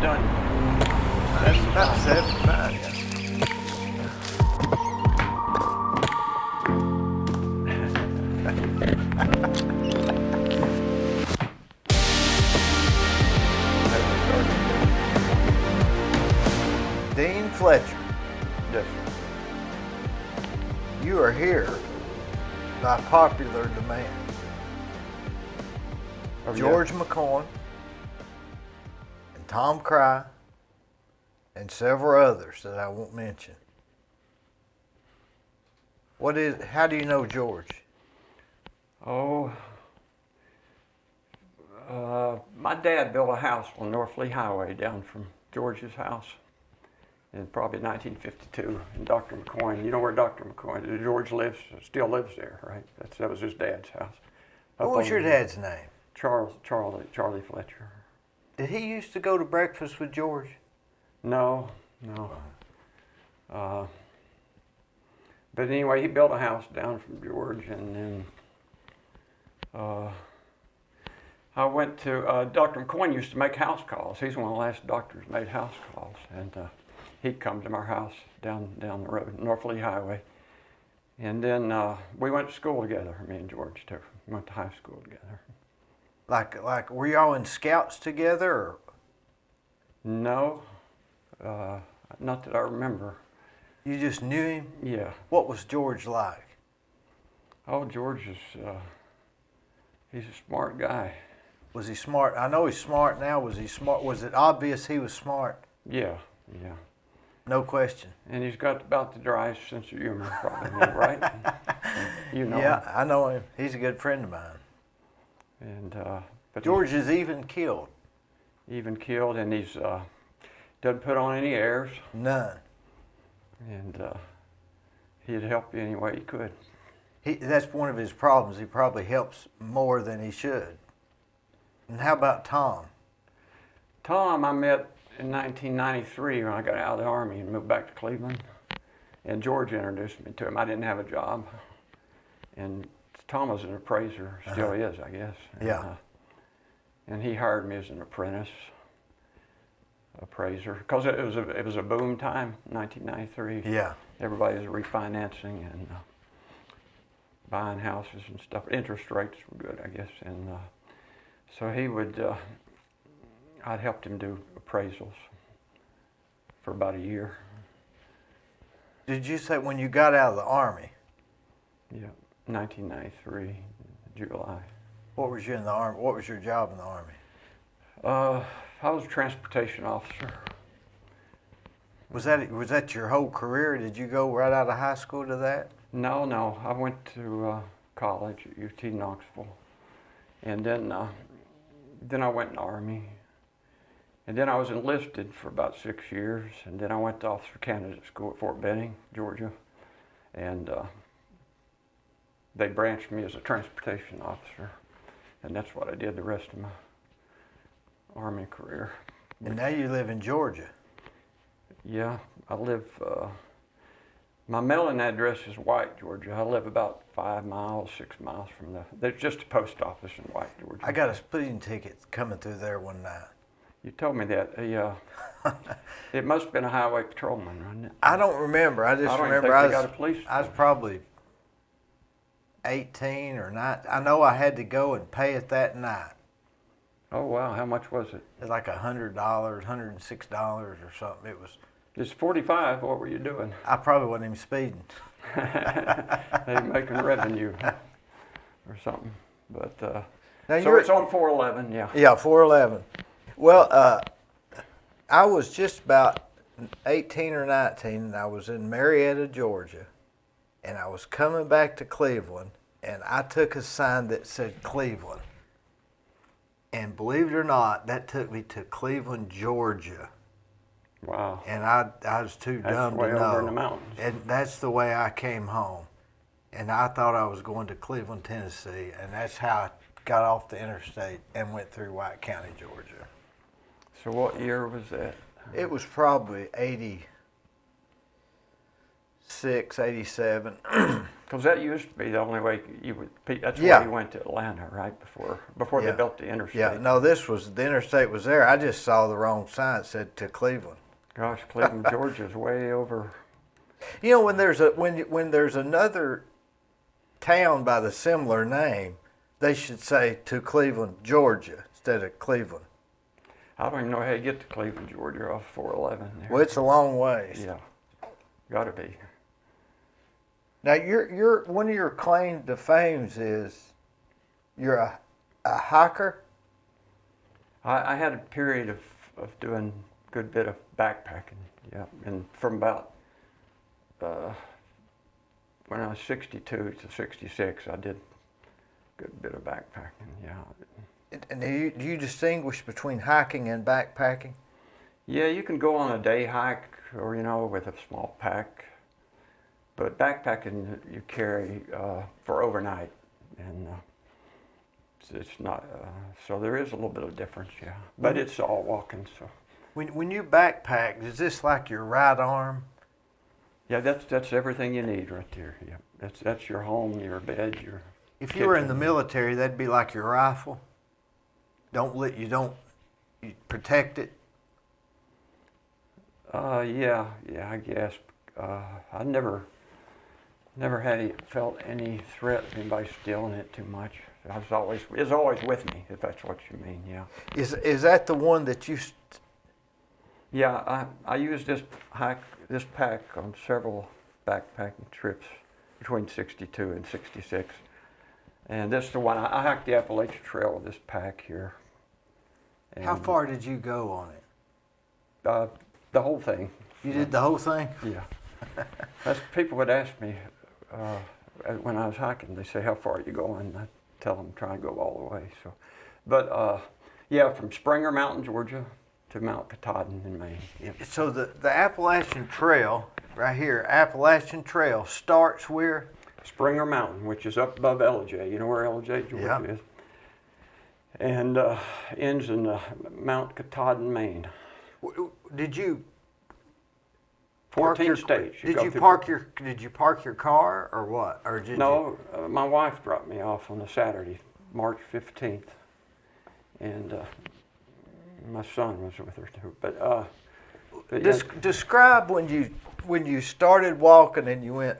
done. That's about 75, yeah. Dean Fletcher, Yes. you are here by popular demand. Oh, George McCoy and Tom Cry and several others that I won't mention. How do you know George? Oh, my dad built a house on North Lee Highway down from George's house in probably 1952. And Dr. McCoy, you know where Dr. McCoy, George still lives there, right? That was his dad's house. What was your dad's name? Charlie Fletcher. Did he used to go to breakfast with George? No. But anyway, he built a house down from George, and then I went to, Dr. McCoy used to make house calls. He's one of the last doctors made house calls, and he'd come to our house down the road, North Lee Highway. And then we went to school together, me and George too. We went to high school together. Like, were y'all in scouts together? Or? No, not that I remember. You just knew him? Yeah. What was George like? Oh, George is, he's a smart guy. Was he smart? I know he's smart now. Was he smart? Was it obvious he was smart? Yeah. No question. And he's got about the driest sense of humor, probably, right? You know Yeah, him. I know him. He's a good friend of mine. And but George is even killed. even killed, and he's doesn't put on any airs, None. and he'd help you any way he could. That's one of his problems. He probably helps more than he should. And how about Tom? Tom, I met in 1993 when I got out of the Army and moved back to Cleveland, and George introduced me to him. I didn't have a job, and Tom was an appraiser, still is, I guess. And, Yeah. And he hired me as an apprentice appraiser because it was a boom time, 1993. Yeah. Everybody was refinancing and buying houses and stuff. Interest rates were good, I guess, and so he would. I'd helped him do appraisals for about a year. Did you say when you got out of the Army? Yeah, 1993, July. What was you in the Army? What was your job in the Army? I was a transportation officer. Was that your whole career? Did you go right out of high school to that? No. I went to college at UT Knoxville, and then I went in the Army, and then I was enlisted for about 6 years, and then I went to officer candidate school at Fort Benning, Georgia, and they branched me as a transportation officer, and that's what I did the rest of my Army career. And now you live in Georgia. Yeah, I live, my mailing address is White, Georgia. I live about 5 miles, 6 miles from there's just a post office in White, Georgia. I got a speeding ticket coming through there one night. You told me that. It must have been a highway patrolman, wasn't it? I don't remember. I just I don't remember even think they got a police. I was probably 18 or 19. I know I had to go and pay it that night. Oh, wow. How much was it? It was like $100, $106 or something. It was. It's 45. What were you doing? I probably wasn't even speeding. They making revenue or something. But Now so it's on 411, yeah. Yeah, 411. Well, I was just about 18 or 19, and I was in Marietta, Georgia, and I was coming back to Cleveland, and I took a sign that said Cleveland. And believe it or not, that took me to Cleveland, Georgia. Wow. And I was too dumb to know. That's way over in the mountains. And that's the way I came home. And I thought I was going to Cleveland, Tennessee, and that's how I got off the interstate and went through White County, Georgia. So what year was that? It was probably 86, 87. Because that used to be the only way you would. That's Yeah. why you went to Atlanta, right? Before Yeah. they built the interstate. Yeah, no, the interstate was there. I just saw the wrong sign. It said to Cleveland. Gosh, Cleveland, Georgia's way over. You know, when there's another town by the similar name, they should say to Cleveland, Georgia, instead of Cleveland. I don't even know how you get to Cleveland, Georgia, off 411 there. Well, it's a long ways. Yeah, got to be. Now, your one of your claim to fames is you're a hiker. I had a period of doing a good bit of backpacking, yeah, and from about when I was 62 to 66, I did a good bit of backpacking, yeah. And do you distinguish between hiking and backpacking? Yeah, you can go on a day hike or, with a small pack, but backpacking you carry for overnight, and it's not, so there is a little bit of difference, yeah, but it's all walking, so. When you backpack, is this like your right arm? Yeah, that's everything you need right there. Yeah, that's your home, your bed, your. If you were in the kitchen. military, that'd be like your rifle. You protect it. Yeah, I guess. I never felt any threat of anybody stealing it too much. It's always with me, if that's what you mean. Yeah. Is that the one that you? Yeah, I used this pack on several backpacking trips between 62 and 66. And this is the one, I hiked the Appalachian Trail with this pack here. And, How far did you go on it? the whole thing. You did the whole thing? Yeah. People would ask me when I was hiking, they say, how far are you going? I tell them, try and go all the way. So, but yeah, from Springer Mountain, Georgia, to Mount Katahdin in Maine. Yep. So the Appalachian Trail, right here, Appalachian Trail starts where? Springer Mountain, which is up above LJ. You know where LJ, Georgia Yep. is? And ends in Mount Katahdin, Maine. Did you 14 states. Did you park your car or what? Or did No, my wife dropped me off on a Saturday, March 15th, and my son was with her too. But describe when you started walking and you went.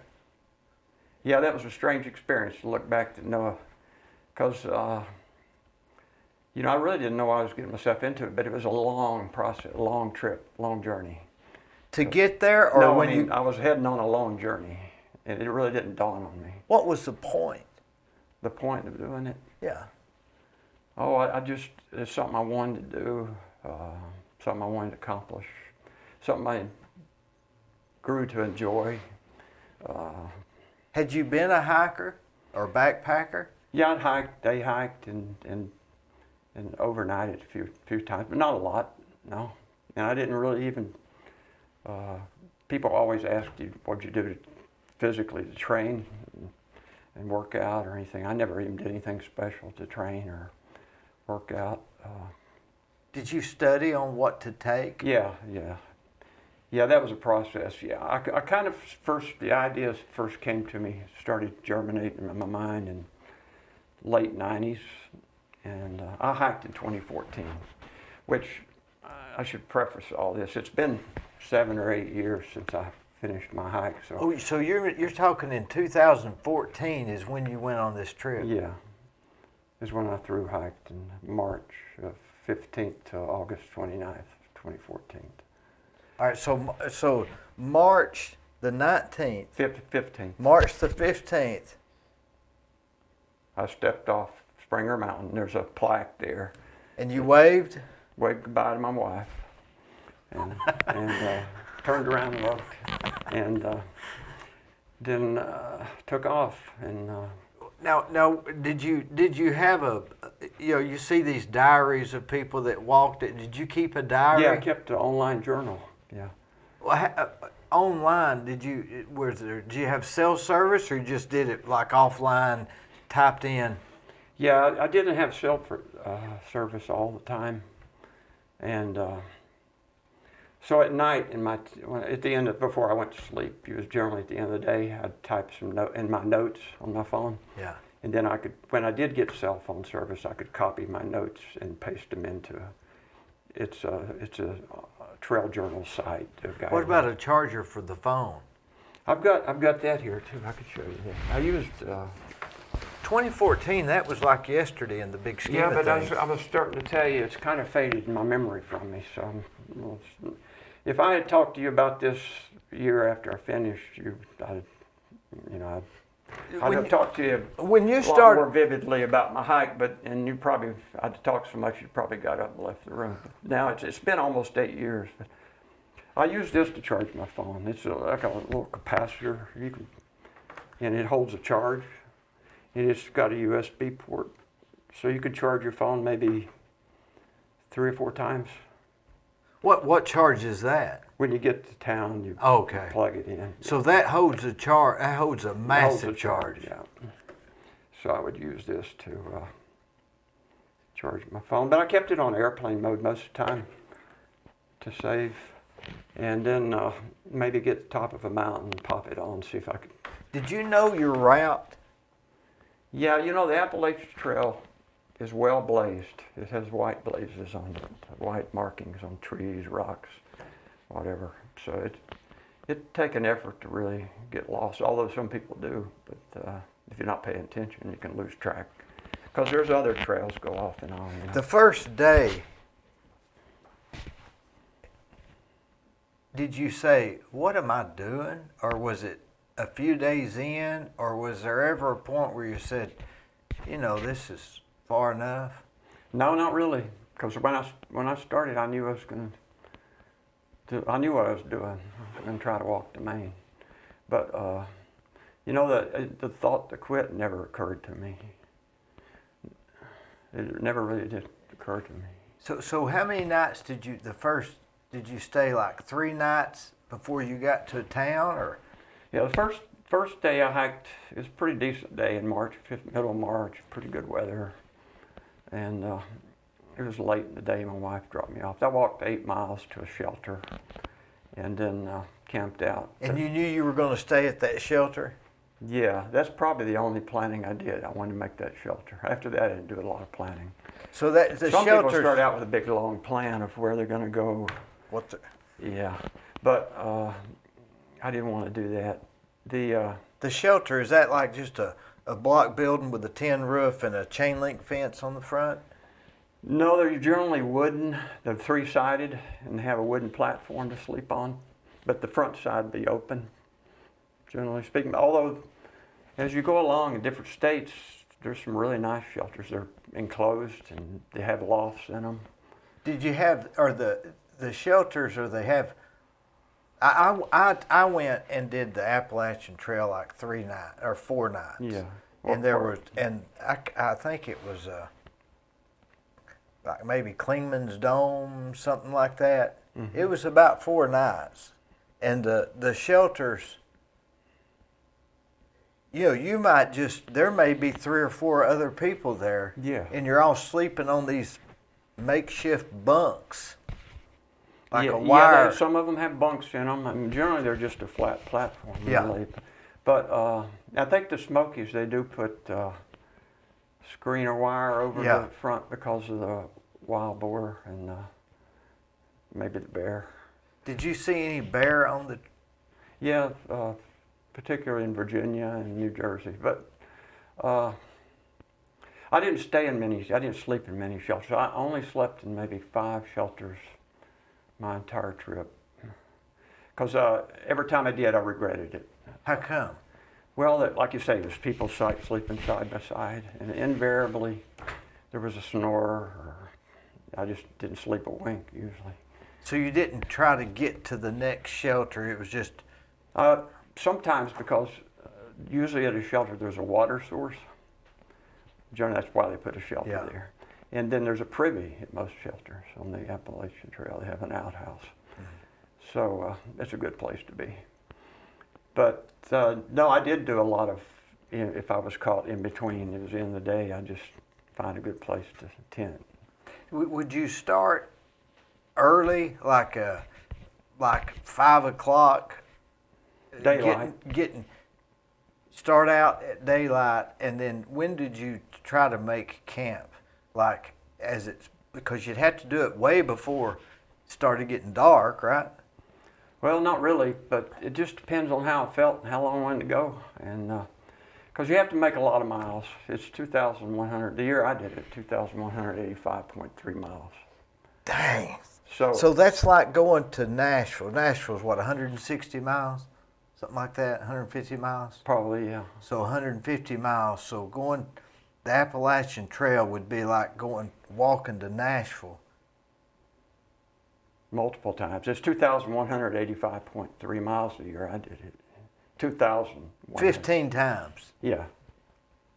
yeah, that was a strange experience to look back to know, because I really didn't know what I was getting myself into, but it was a long process, a long trip, long journey. To get there, or No, when I was heading on a long journey, and it really didn't dawn on me. What was the point? The point of doing it? Yeah. Oh, I just, it's something I wanted to do, something I wanted to accomplish, something I grew to enjoy. Had you been a hiker or backpacker? Yeah, I'd hiked, day hiked, and overnighted a few times, but not a lot, no. And I didn't really even, people always asked you, what'd you do physically to train and work out or anything. I never even did anything special to train or work out. Did you study on what to take? Yeah, that was a process, yeah. I kind of the ideas first came to me, started germinating in my mind in late 90s, and I hiked in 2014, which I should preface all this. It's been 7 or 8 years since I finished my hike. So you're talking in 2014 is when you went on this trip? Yeah, is when I through hiked in March 15th to August 29th, 2014. All right, so March the 19th. 15th. March the 15th. I stepped off Springer Mountain. There's a plaque there. And you waved? Waved goodbye to my wife, and turned around and looked, and then took off. And now, did you have you see these diaries of people that walked it? Did you keep a diary? yeah, I kept an online journal. Yeah. Well, online, did you have cell service, or you just did it like offline, typed in? Yeah, I didn't have cell service all the time, and So at night, at the end before I went to sleep, it was generally at the end of the day, I'd type some note in my notes on my phone. Yeah. And then I could, when I did get cell phone service, I could copy my notes and paste them into it's a trail journal site. What about a charger for the phone? I've got that here too. I could show you that. I used 2014, that was like yesterday in the big scheme yeah, of but things. I was starting to tell you it's kind of faded in my memory from me. So if I had talked to you about this a year after I finished, I'd have talked to you when you a lot start more vividly about my hike, and you probably, I'd talked so much you probably got up and left the room. But now it's been almost 8 years. But I use this to charge my phone. It's like a little capacitor, and it holds a charge. And it's got a USB port, so you could charge your phone maybe 3 or 4 times. What charge is that? When you get to town, you Okay. plug it in. So that holds a charge. That holds a It holds massive a charge. Yeah. So I would use this to charge my phone, but I kept it on airplane mode most of the time to save, and then maybe get to the top of a mountain and pop it on, see if I could. Did you know your route? Yeah, the Appalachian Trail is well blazed. It has white blazes on it, white markings on trees, rocks, whatever. So it'd take an effort to really get lost, although some people do. But if you're not paying attention, you can lose track. Because there's other trails go off and on. The first day, did you say, "What am I doing?" Or was it a few days in? Or was there ever a point where you said, this is far enough? No, not really. Because when I started, I knew I was going to. I knew what I was doing. I was going to try to walk the Main, but the thought to quit never occurred to me. It never really did occur to me. So how many nights did you stay, like 3 nights before you got to town, or? Yeah, the first day I hiked, it was a pretty decent day in March, middle of March, pretty good weather. And it was late in the day, my wife dropped me off. I walked 8 miles to a shelter and then camped out. And you knew you were going to stay at that shelter? Yeah, that's probably the only planning I did. I wanted to make that shelter. After that, I didn't do a lot of planning. So that the Some people shelter start out with a big, long plan of where they're going to go. Yeah, but I didn't want to do that. The shelter, is that like just a block building with a tin roof and a chain link fence on the front? No, they're generally wooden. They're 3-sided and they have a wooden platform to sleep on. But the front side be open, generally speaking. Although, as you go along in different states, there's some really nice shelters. They're enclosed and they have lofts in them. Did you have, or the shelters, or they have? I went and did the Appalachian Trail like 3 nights or 4 nights. Yeah. And there was, and I think it was like maybe Klingman's Dome, something like that. Mm-hmm. It was about 4 nights, and the shelters. You might there may be 3 or 4 other people there. Yeah. And you're all sleeping on these makeshift bunks. Like a wire. Yeah, some of them have bunks in them. I mean, generally they're just a flat platform. Yeah. Really. But I think the Smokies, they do put screener wire over the front because of the wild boar and maybe the bear. Did you see any bear on the? Yeah, particularly in Virginia and New Jersey. But I didn't I didn't sleep in many shelters. I only slept in maybe 5 shelters my entire trip. Because every time I did, I regretted it. How come? Well, like you say, there's people sleeping side by side, and invariably there was a snorer, or I just didn't sleep a wink usually. So you didn't try to get to the next shelter, it was just... Sometimes, because usually at a shelter there's a water source. Generally that's why they put a shelter there. And then there's a privy at most shelters on the Appalachian Trail. They have an outhouse. Mm-hmm. So it's a good place to be. But no, I did do a lot of, if I was caught in between, it was the end of the day, I'd just find a good place to tent. Would you start early, like like 5 o'clock. Daylight. Start out at daylight, and then when did you try to make camp? Like, because you'd have to do it way before it started getting dark, right? Well, not really, but it just depends on how it felt and how long I wanted to go. And because you have to make a lot of miles. It's 2,100. The year I did it, 2,185.3 miles. Dang. So that's like going to Nashville. Nashville's what, 160 miles? Something like that, 150 miles? probably, yeah. So 150 miles. So going the Appalachian Trail would be like walking to Nashville. Multiple times. It's 2,185.3 miles a year I did it. 2,000. 15 times. Yeah,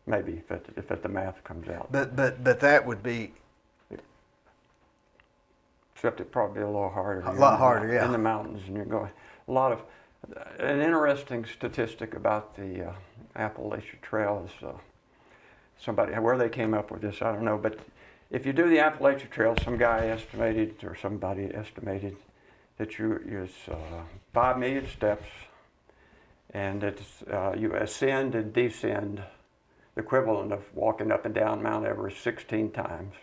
maybe if the math comes out. But that would be Except it'd probably be a little harder. a lot harder, yeah. In the mountains, and you're going a lot of. An interesting statistic about the Appalachian Trail is where they came up with this, I don't know, but if you do the Appalachian Trail, somebody estimated that it's 5 million steps, and it's you ascend and descend the equivalent of walking up and down Mount Everest 16 times.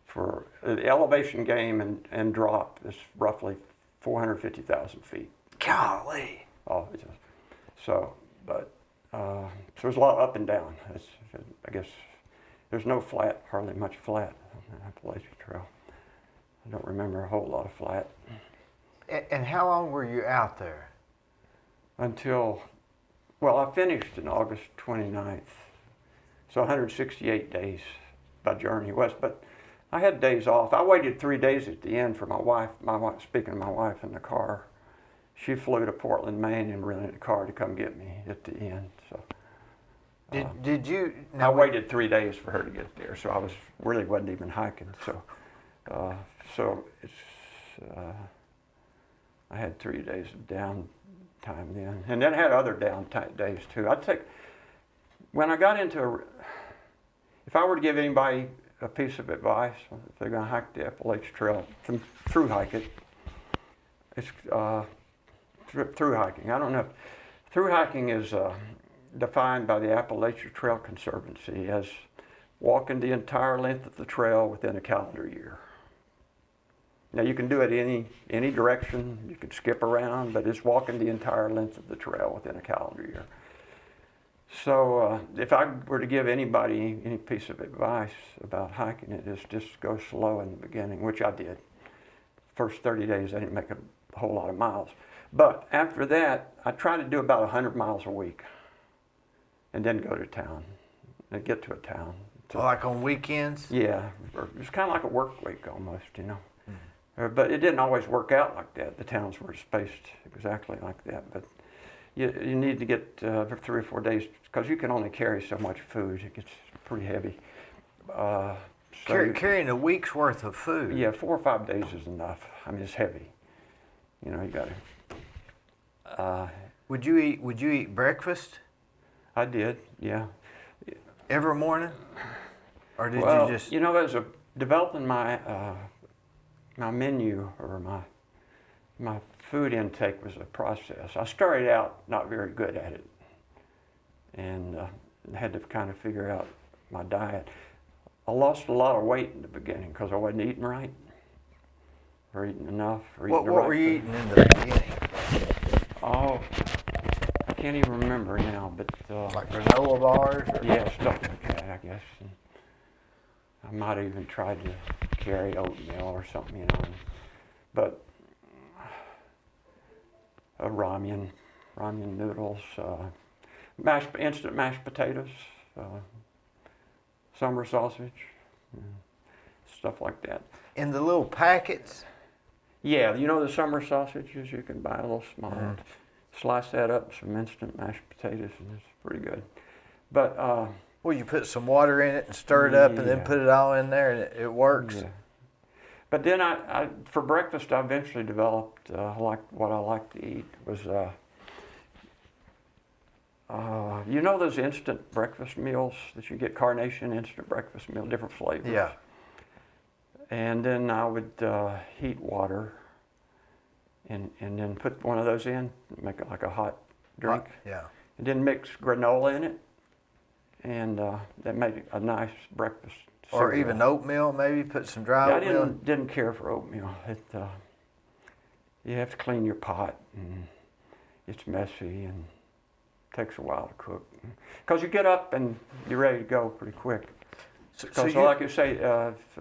For the elevation gain and drop is roughly 450,000 feet. golly. Oh, so there's a lot up and down. I guess there's no flat, hardly much flat on the Appalachian Trail. I don't remember a whole lot of flat. And how long were you out there? Until, I finished in August 29th. So 168 days by journey west, but I had days off. I waited 3 days at the end for my wife. Speaking of my wife in the car, she flew to Portland, Maine, and rented a car to come get me at the end. So Did you? I waited 3 days for her to get there, so I wasn't even hiking. So I had 3 days of downtime then, and then I had other downtime days too. When I got into, if I were to give anybody a piece of advice, if they're going to hike the Appalachian Trail, through hike it, it's through hiking. I don't know. Through hiking is defined by the Appalachian Trail Conservancy as walking the entire length of the trail within a calendar year. Now you can do it any direction. You can skip around, but it's walking the entire length of the trail within a calendar year. So if I were to give anybody any piece of advice about hiking it, is just go slow in the beginning, which I did. First 30 days, I didn't make a whole lot of miles. But after that, I tried to do about 100 miles a week and then go to town and get to a town. Like on weekends? Yeah, it's kind of like a work week almost, you know. Mm-hmm. But it didn't always work out like that. The towns were spaced exactly like that. But you need to get 3 or 4 days because you can only carry so much food. It gets pretty heavy. Carrying a week's worth of food? Yeah, 4 or 5 days is enough. I mean, it's heavy. You know, you got to. Would you eat breakfast? I did, yeah. Every morning? Or did you just... You know, as developing my my menu or my food intake was a process. I started out not very good at it and had to kind of figure out my diet. I lost a lot of weight in the beginning because I wasn't eating right or eating enough or eating the right What were you eating in the beginning? Oh, I can't even remember now, but... like granola bars? Yeah, stuff like that, I guess. And I might have even tried to carry oatmeal or something, you know. But ramen noodles, instant mashed potatoes, summer sausage, stuff like that. In the little packets? Yeah, you know the summer sausages, you can buy a little small. Mm-hmm. Slice that up, some instant mashed potatoes, and it's pretty good. But well, you put some water in it and stir it up, and then put it all in there, and it works. Yeah. But then I for breakfast, I eventually developed what I like to eat was you know those instant breakfast meals that you get, Carnation instant breakfast meal, different flavors. Yeah. And then I would heat water and then put one of those in, make it like a hot drink. Yeah. And then mix granola in it, and that made it a nice breakfast Or cereal. even oatmeal, maybe put some dry Yeah, I oatmeal. didn't care for oatmeal. You have to clean your pot, and it's messy and takes a while to cook. Because you get up and you're ready to go pretty quick. So Because like you say,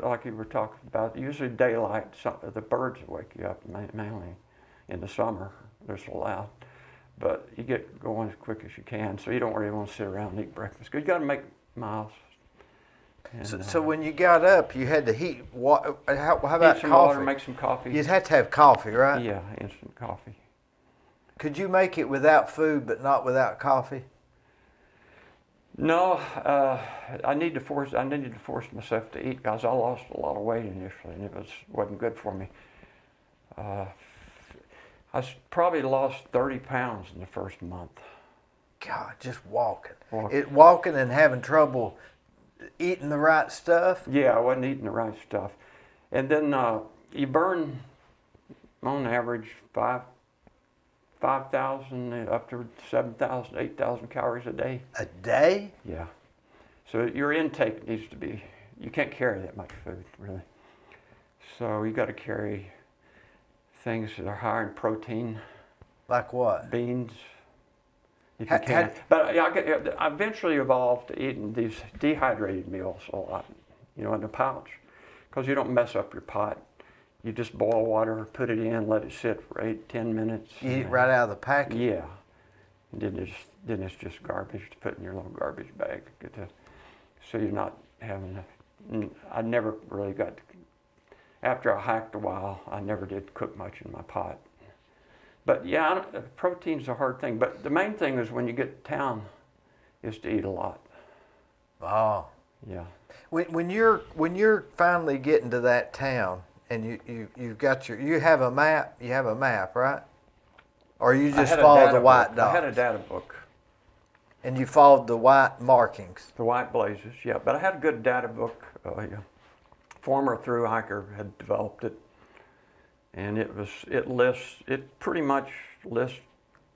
like you were talking about, usually daylight, the birds wake you up mainly in the summer. They're so loud. But you get going as quick as you can, so you don't really want to sit around and eat breakfast. Because you got to make miles. And, So when you got up, you had to heat. How about eat some coffee? water, make some coffee. You'd have to have coffee, right? Yeah, instant coffee. Could you make it without food, but not without coffee? No, I needed to force myself to eat because I lost a lot of weight initially, and it wasn't good for me. I probably lost 30 pounds in the first month. God, just walking. Walking. Walking and having trouble eating the right stuff. Yeah, I wasn't eating the right stuff. And then you burn, on average, 5,000 up to 7,000, 8,000 calories a day. A day? Yeah. So your intake needs to be, you can't carry that much food, really. So you got to carry things that are higher in protein. Like what? Beans, if you can. But I eventually evolved to eating these dehydrated meals a lot, in a pouch, because you don't mess up your pot. You just boil water, put it in, let it sit for 8-10 minutes. You eat right out of the packet? Yeah. And then it's just garbage to put in your little garbage bag. So you're not having I never really got to, after I hiked a while, I never did cook much in my pot. But yeah, protein's a hard thing. But the main thing is when you get to town is to eat a lot. Oh. Yeah. When you're finally getting to that town and you have a map, right? Or you just follow the white dots? I had a data book. And you followed the white markings? The white blazes, yeah. But I had a good data book. Former thru hiker had developed it, and it pretty much lists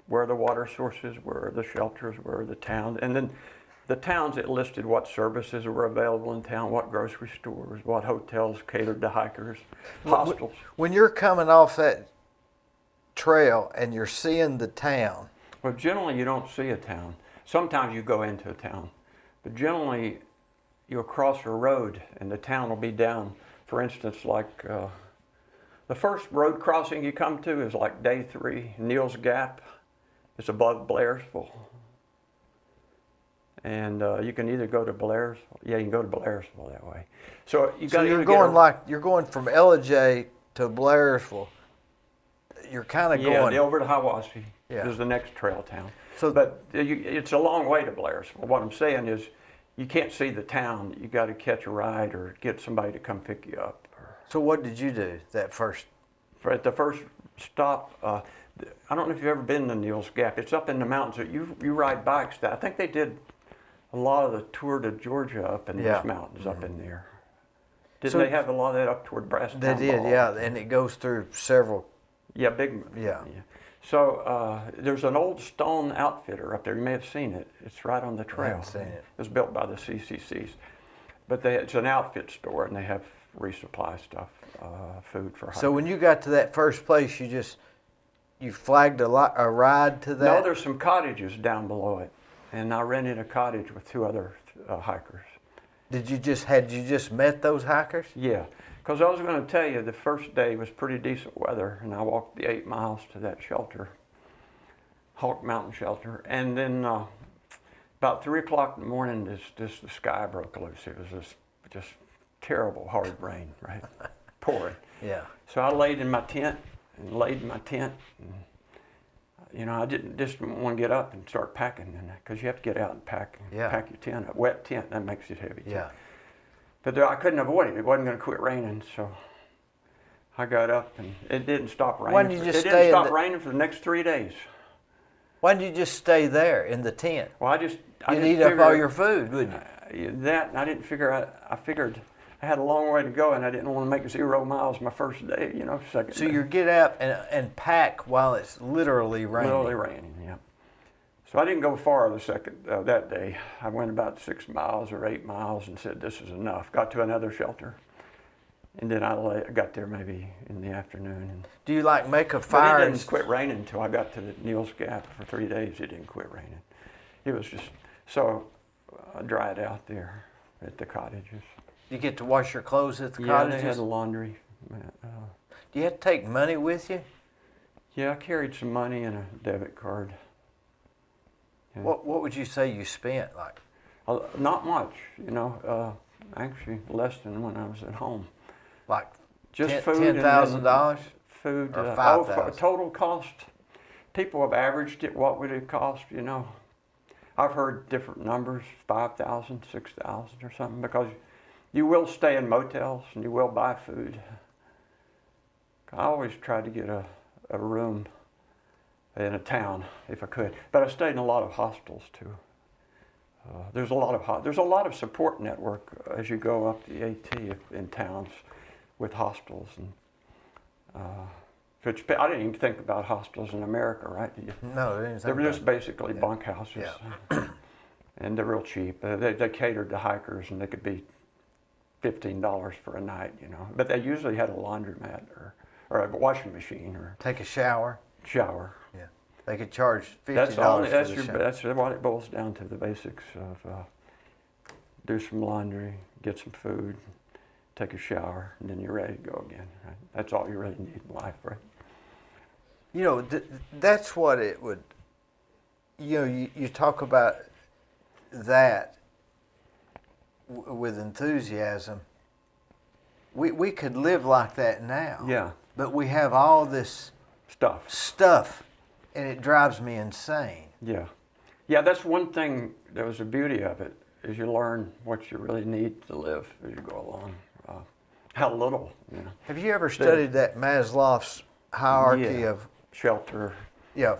where the water sources were, the shelters were, the towns, and then the towns, it listed what services were available in town, what grocery stores, what hotels catered to hikers, hostels. When you're coming off that trail and you're seeing the town. Well, generally you don't see a town. Sometimes you go into a town, but generally you'll cross a road and the town will be down. For instance, like the first road crossing you come to is like day 3, Neal's Gap. It's above Blairsville. And you can either go to Blairsville. Yeah, you can go to Blairsville that way. So you're going from Ellijay to Blairsville. You're kind of going. Yeah, over to Hiwassee is the next trail town. But it's a long way to Blairsville. What I'm saying is, you can't see the town. You got to catch a ride or get somebody to come pick you up. So what did you do that first? At the first stop, I don't know if you've ever been to Neal's Gap. It's up in the mountains. You ride bikes. I think they did a lot of the tour to Georgia up in these mountains up in there. Didn't they have a lot of that up toward Brasstown? They did, yeah, and it goes through several. Yeah, big. Yeah. So there's an old stone outfitter up there. You may have seen it. It's right on the trail. I haven't seen it. It was built by the CCCs. But it's an outfit store, and they have resupply stuff, food for hikers. So when you got to that first place, you flagged a ride to that? No, there's some cottages down below it. And I rented a cottage with 2 other hikers. Had you just met those hikers? Yeah. Because I was going to tell you, the first day was pretty decent weather, and I walked the 8 miles to that shelter, Hawk Mountain Shelter. And then about 3 o'clock in the morning, the sky broke loose. It was just terrible, hard rain, right? Pouring. Yeah. So I laid in my tent. And, I didn't just want to get up and start packing, because you have to get out and pack your tent. A wet tent, that makes it heavy. Yeah. But I couldn't avoid it. It wasn't going to quit raining, so I got up, and it didn't stop raining. Why didn't you just raining for the next 3 days. Why didn't you just stay there in the tent? Well, I You'd eat up all your food, wouldn't you? That I didn't figure out. I figured I had a long way to go, and I didn't want to make 0 miles my first day, second So day. you get up and pack while it's literally raining. Literally raining, yeah. So I didn't go far that day. I went about 6 miles or 8 miles and said, this is enough. Got to another shelter. And then I got there maybe in the afternoon. And, Do you like make a but fire? it didn't quit raining until I got to the Neal's Gap. For 3 days, it didn't quit raining. It was just so dried out there at the cottages. You get to wash your clothes at the Yeah, cottages? they had a laundry. Do you have to take money with you? Yeah, I carried some money and a debit card. Yeah. What would you say you spent? Like, Not much, actually less than when I was at home. like Just food. $10,000? Food. Or For $5,000? total cost, people have averaged it. What would it cost? I've heard different numbers, 5,000, 6,000 or something, because you will stay in motels and you will buy food. I always tried to get a room in a town if I could, but I stayed in a lot of hostels too. There's a lot of support network as you go up the AT in towns with hostels, and which I didn't even think about hostels in America, right? No, they didn't. They were just basically bunkhouses, Yeah. and they're real cheap. They catered to hikers, and they could be $15 for a night, But they usually had a laundromat or a washing machine or Take a shower. shower. Yeah. They could charge $50 That's for the shower. that's what it boils down to, the basics of do some laundry, get some food, take a shower, and then you're ready to go again. Right? That's all you really need in life, right? That's what it would, you talk about that with enthusiasm. We could live like that now. Yeah. But we have all this Stuff. and it drives me insane. Yeah. Yeah, that's one thing that was the beauty of it, is you learn what you really need to live as you go along. How little, Have you ever studied that Maslow's hierarchy Yeah. of Shelter.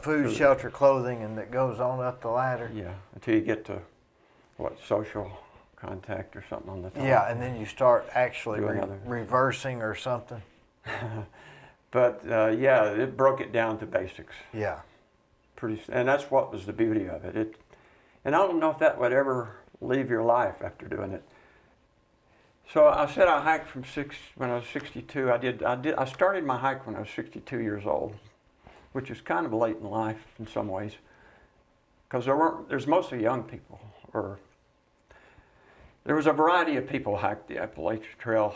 food, shelter, clothing, and that goes on up the ladder? Yeah, until you get to, social contact or something on the top. Yeah, and then you start actually Do another. reversing or something. But it broke it down to basics. Yeah. And that's what was the beauty of it. And I don't know if that would ever leave your life after doing it. So I said I hiked when I was 62. I started my hike when I was 62 years old, which is kind of late in life in some ways, because there's mostly young people, or there was a variety of people hiked the Appalachian Trail.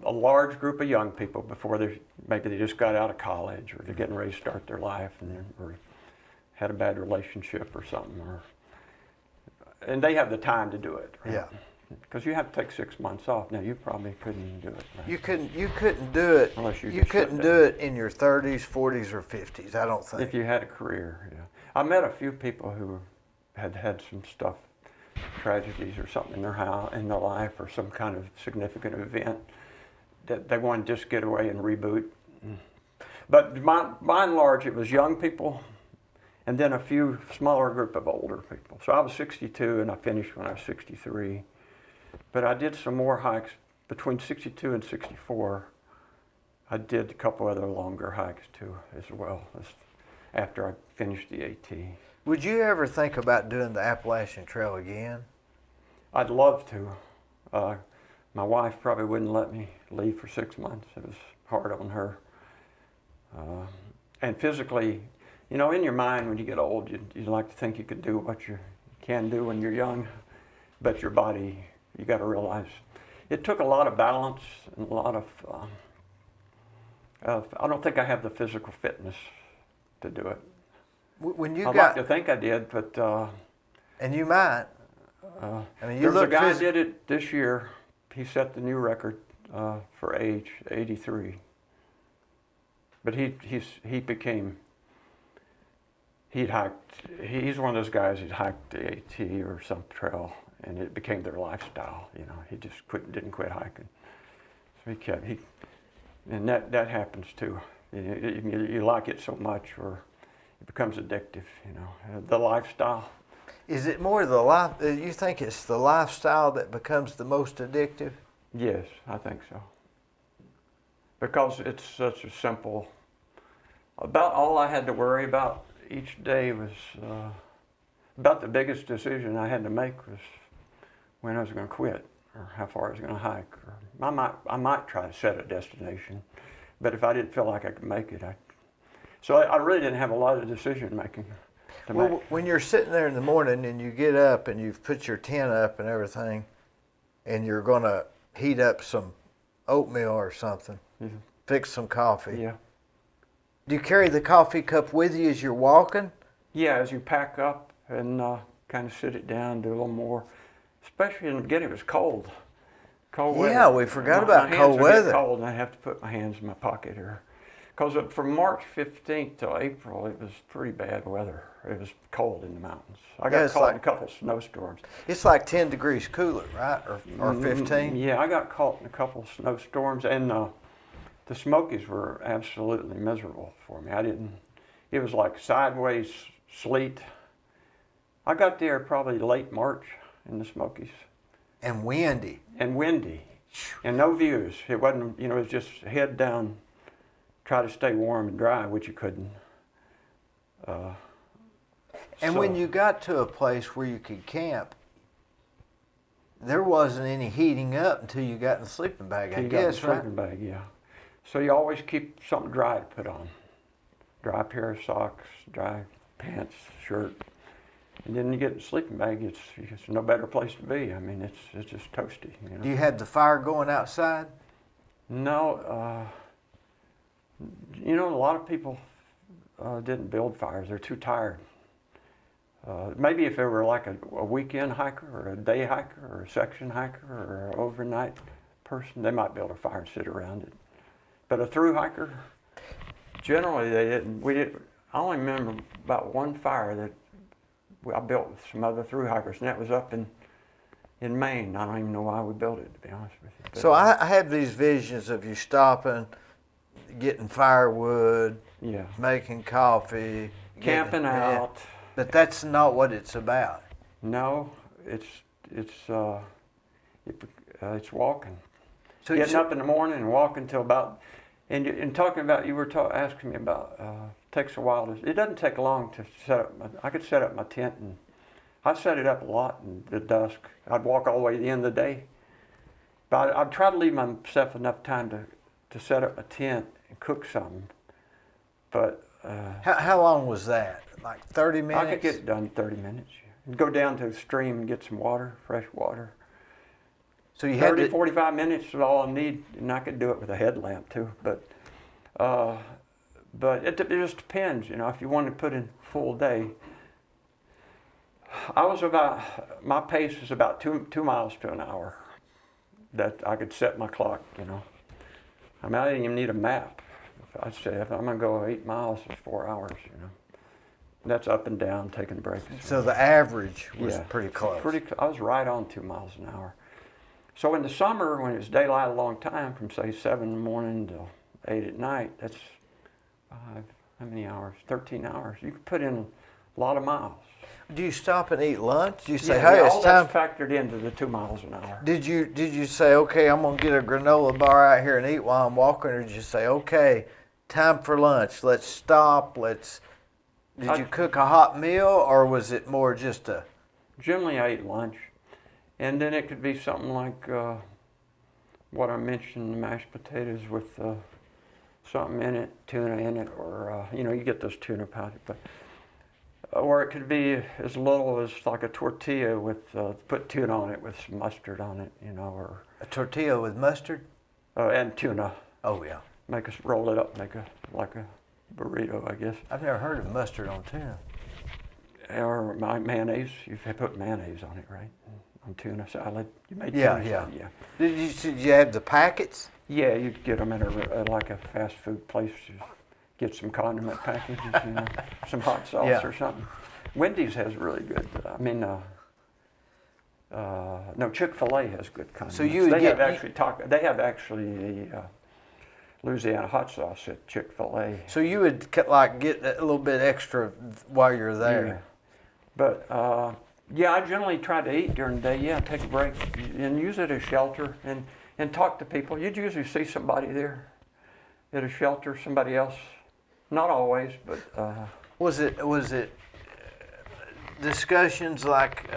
A large group of young people before maybe they just got out of college, or they're getting ready to start their life, or had a bad relationship or something, and they have the time to do it. Right? Yeah. Because you have to take 6 months off. Now you probably couldn't do it. Right? You couldn't do it. Unless you You just couldn't shut do down. it in your 30s, 40s, or 50s. I don't think. If you had a career, yeah. I met a few people who had some stuff, tragedies or something in their life, or some kind of significant event that they wanted to just get away and reboot. But by and large, it was young people, and then a few smaller group of older people. So I was 62, and I finished when I was 63. But I did some more hikes between 62 and 64. I did a couple other longer hikes too, as well, after I finished the AT. Would you ever think about doing the Appalachian Trail again? I'd love to. My wife probably wouldn't let me leave for 6 months. It was hard on her. And physically, in your mind when you get old, you like to think you could do what you can do when you're young, but your body, you got to realize, it took a lot of balance and a lot of, I don't think I have the physical fitness to do it. When you I'd got, like to think I did, but and you might. I mean, you there was a look guy did it this year. He set the new record for age, 83. But he'd hiked. He's one of those guys who'd hiked the AT or some trail, and it became their lifestyle. He just didn't quit hiking. So and that happens too. You like it so much, or it becomes addictive. The lifestyle. Is it more the life? You think it's the lifestyle that becomes the most addictive? Yes, I think so. Because it's such a simple. About all I had to worry about each day was about the biggest decision I had to make was when I was going to quit or how far I was going to hike. Or I might try to set a destination, but if I didn't feel like I could make it, so I really didn't have a lot of decision making to Well, make. when you're sitting there in the morning and you get up and you've put your tent up and everything, and you're going to heat up some oatmeal or something, Mhm. fix some coffee. Yeah. Do you carry the coffee cup with you as you're walking? Yeah, as you pack up and kind of sit it down, do a little more. Especially in the beginning, it was cold. Cold weather. Yeah, we forgot My about hands cold would weather. get cold, and I have to put my hands in my pocket here. Because from March 15th till April, it was pretty bad weather. It was cold in the mountains. I got it's caught in like- a couple It's snowstorms. like 10 degrees cooler, right? Or 15? Yeah, I got caught in a couple snowstorms, and the Smokies were absolutely miserable for me. It was like sideways sleet. I got there probably late March in the Smokies. And windy. And windy. And no views. It wasn't, it was just head down, try to stay warm and dry, which you couldn't. And when you got to a place where you could camp, there wasn't any heating up until you got in the sleeping bag, I you got guess, the right? sleeping bag, yeah. So you always keep something dry to put on. Dry pair of socks, dry pants, shirt. And then you get in the sleeping bag, it's no better place to be. I mean, it's just toasty, Do you have the fire going outside? No, a lot of people didn't build fires. They're too tired. Maybe if they were like a weekend hiker or a day hiker or a section hiker or an overnight person, they might build a fire and sit around it. But a through hiker, generally they didn't. I only remember about one fire that I built with some other through hikers, and that was up in Maine. I don't even know why we built it, to be honest with you. But, So I have these visions of you stopping, getting firewood, yeah, making coffee, camping out. But that's not what it's about. No, it's walking. So Getting up in the morning and walking till about, and talking about, you were asking me about, takes a while. It doesn't take long to set up. I could set up my tent, and I set it up a lot in the dusk. I'd walk all the way to the end of the day. But I'd try to leave myself enough time to set up a tent and cook something. But How long was that? Like 30 minutes? I could get it done in 30 minutes. Go down to the stream and get some water, fresh water. So you had 30, to, 45 minutes is all I need, and I could do it with a headlamp too. But it just depends, if you want to put in full day. My pace is about 2 miles to an hour. That I could set my clock, I mean, I didn't even need a map. I'd say if I'm gonna go 8 miles, it's 4 hours, That's up and down, taking breaks. so the average was Yeah. pretty close. I was right on 2 miles an hour. So in the summer, when it's daylight a long time, from say 7 in the morning till 8 at night, that's how many hours? 13 hours. You could put in a lot of miles. Do you stop and eat lunch? Do you say, Yeah, hey, all it's time? that's factored into the 2 miles an hour. Did you say, okay, I'm gonna get a granola bar out here and eat while I'm walking, or did you say, okay, time for lunch, let's stop, Did you cook a hot meal, or was it more just a? Generally, I ate lunch, and then it could be something like what I mentioned, the mashed potatoes with something in it, tuna in it, or you get those tuna powder, but. Or it could be as little as like a tortilla with put tuna on it with some mustard on it, or A tortilla with mustard? and tuna. Oh yeah. Roll it up, like a burrito, I guess. I've never heard of mustard on tuna. Or mayonnaise. You put mayonnaise on it, right? On tuna salad. You made Yeah, tuna yeah. salad, yeah. Did you have the packets? Yeah, you get them at like a fast food place. You get some condiment packages, some hot sauce Yeah. or something. Wendy's has really good. No, Chick-fil-A has good condiments. So you would they get- have actually the Louisiana hot sauce at Chick-fil-A. So you would get a little bit extra while you're there. Yeah. But I generally try to eat during the day. Yeah, take a break and use it as shelter. And and talk to people. You'd usually see somebody there at a shelter, somebody else. Not always, but Was it discussions like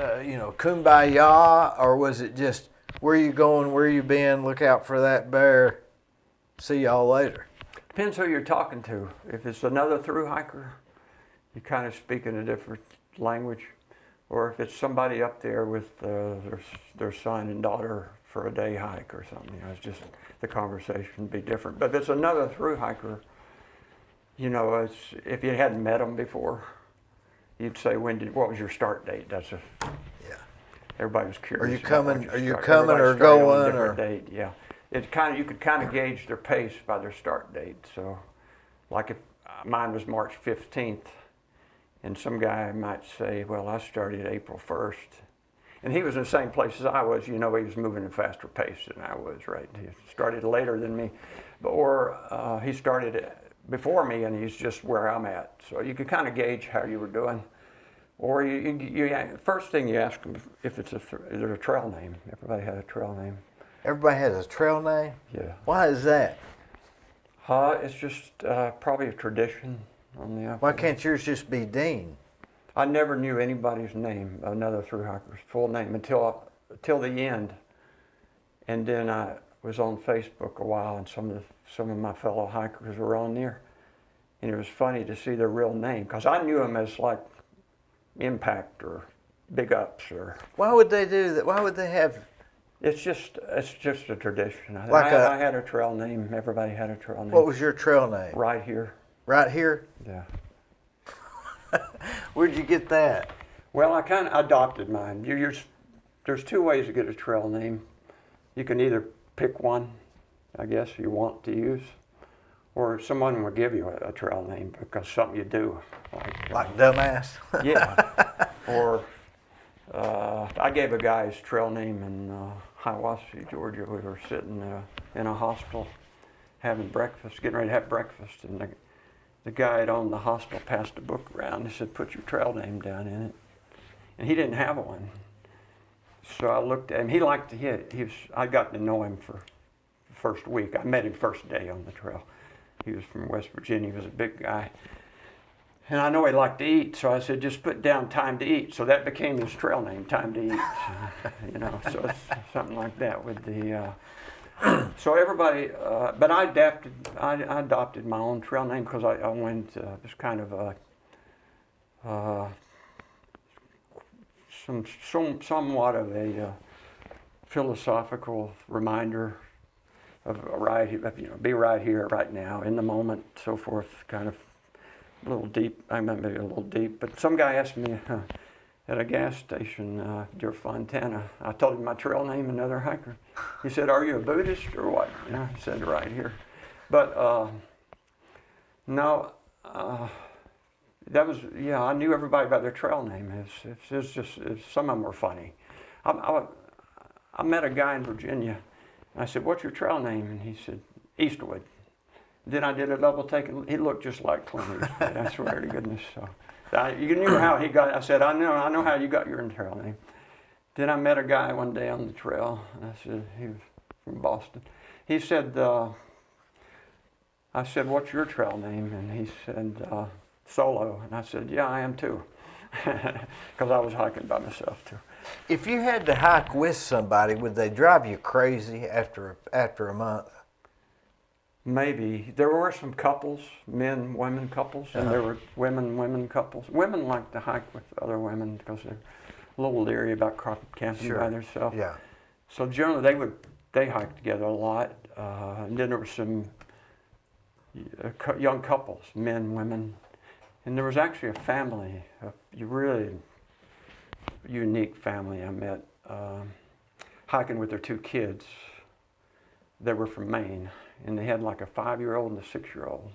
kumbaya, or was it just where you going, where you been, look out for that bear, see y'all later? depends who you're talking to. If it's another through hiker, you kind of speak in a different language, or if it's somebody up there with their son and daughter for a day hike or something, it's just the conversation would be different. But if it's another through hiker, it's if you hadn't met them before, you'd say, what was your start date? That's everybody was curious. Are you coming Everybody or started going on a different or? date? Yeah, you could kind of gauge their pace by their start date. So, like if mine was March 15th, and some guy might say, well, I started April 1st, and he was in the same place as I was. He was moving at a faster pace than I was. Right, he started later than me, or he started before me, and he's just where I'm at. So you could kind of gauge how you were doing. Or first thing you ask them if is there a trail name. Everybody had a trail name. Everybody has a trail name? Yeah. Why is that? It's just probably a tradition on the outfit. Why can't yours just be Dean? I never knew anybody's name, another thru hiker's full name, until the end. And then I was on Facebook a while, and some of my fellow hikers were on there. And it was funny to see their real name, because I knew them as like Impact or Big Ups or. Why would they do that? Why would they have? It's just a tradition. I had a trail name. Everybody had a trail name. What was your trail name? Right here. Right here? Yeah. Where'd you get that? Well, I kind of adopted mine. There's two ways to get a trail name. You can either pick one, I guess, you want to use, or someone will give you a trail name because something you do. Like dumbass? Yeah. Or I gave a guy his trail name in Hiawassee, Georgia. We were sitting in a hospital having breakfast, getting ready to have breakfast, and the guy that owned the hospital passed a book around. He said, put your trail name down in it. And he didn't have one. So I looked at him. He liked to hit. I got to know him for the first week. I met him first day on the trail. He was from West Virginia. He was a big guy. And I know he liked to eat, so I said, just put down time to eat. So that became his trail name, time to eat. So it's something like that with the. So everybody, but I adopted my own trail name because I wanted just kind of somewhat of a philosophical reminder of be right here, right now, in the moment, so forth, kind of a little deep. I remember a little deep, but some guy asked me at a gas station near Fontana. I told him my trail name, another hiker. He said, "Are you a Buddhist or what?" I said, "Right here." But no, that was I knew everybody by their trail name. It's just some of them were funny. I met a guy in Virginia, and I said, "What's your trail name?" And he said, "Eastwood." Then I did a double take, and he looked just like Clint Eastwood. I swear to goodness. So you knew how he got. I said, I know how you got your trail name. Then I met a guy one day on the trail, and I said, he was from Boston. He said, I said, "What's your trail name?" And he said, "Solo." And I said, "Yeah, I am too," because I was hiking by myself too. If you had to hike with somebody, would they drive you crazy after a month? Maybe. There were some couples, women couples, and there were women couples. Women like to hike with other women because they're a little leery about camping by themselves. Yeah. So generally they hiked together a lot. And then there were some young couples, men, women. And there was actually a family, a really unique family I met, hiking with their two kids. They were from Maine. And they had like a 5-year-old and a 6-year-old.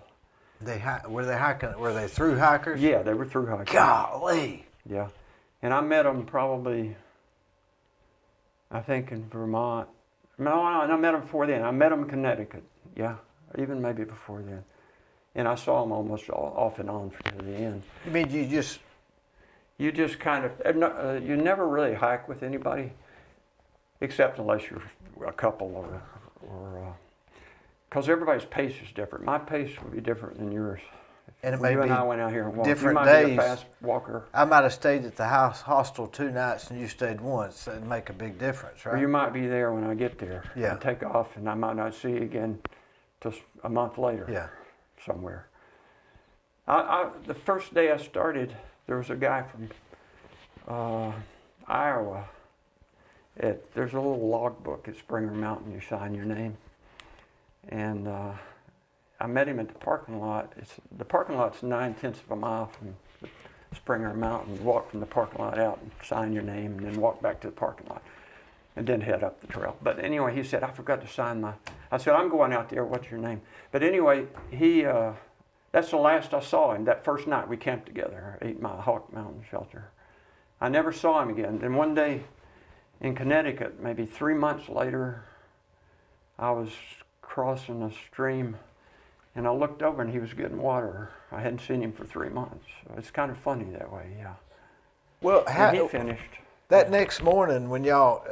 Were they hiking? Were they through hikers? Yeah, they were through hikers. Golly. Yeah, and I met them probably, I think in Vermont. No, I met them before then. I met them in Connecticut. Yeah, even maybe before then. And I saw them almost off and on to the end. You mean you just kind of, you never really hike with anybody except unless you're a couple or because everybody's pace is different. My pace would be different than yours. And it When may you and be I went out here and walked. different You might be days. a fast walker. I might have stayed at the hostel 2 nights and you stayed once. That'd make a big difference, Or right? you might be there when I get there. Yeah. And take off, and I might not see you again till a month later. Yeah. Somewhere. The first day I started, there was a guy from Iowa. There's a little log book at Springer Mountain. You sign your name. And I met him at the parking lot. The parking lot's 9/10 of a mile from the Springer Mountain. You walk from the parking lot out and sign your name, and then walk back to the parking lot, and then head up the trail. But anyway, he said, I forgot to sign I said, I'm going out there. What's your name? But anyway, that's the last I saw him. That first night we camped together, 8 Mile Hawk Mountain Shelter. I never saw him again. Then one day in Connecticut, maybe 3 months later, I was crossing a stream, and I looked over and he was getting water. I hadn't seen him for 3 months. So it's kind of funny that way, yeah. Well, And he finished that next morning when y'all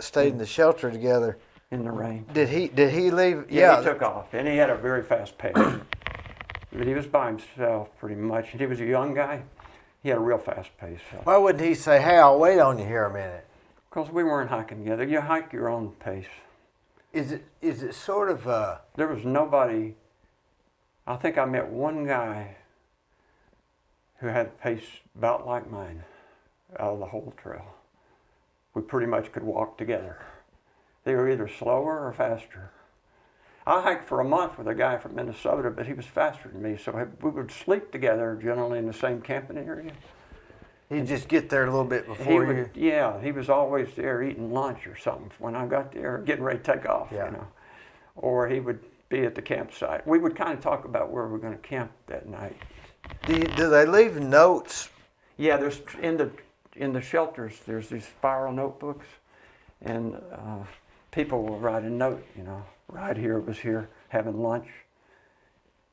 stayed in the shelter together, in the rain. did he leave? Yeah, he took off, and he had a very fast pace. But he was by himself pretty much. And he was a young guy. He had a real fast pace. Why wouldn't he say, hey, I'll wait on you here a minute? Because we weren't hiking together. You hike your own pace. Is it sort of There was nobody. I think I met one guy who had a pace about like mine out of the whole trail. We pretty much could walk together. They were either slower or faster. I hiked for a month with a guy from Minnesota, but he was faster than me, so we would sleep together generally in the same camping area. he'd just get there a little bit before you? Yeah, he was always there eating lunch or something when I got there, getting ready to take off, Yeah. you know. Or he would be at the campsite. We would kind of talk about where we're going to camp that night. Do they leave notes? Yeah, there's in the shelters, there's these spiral notebooks, and people will write a note, you know. Right here was here having lunch,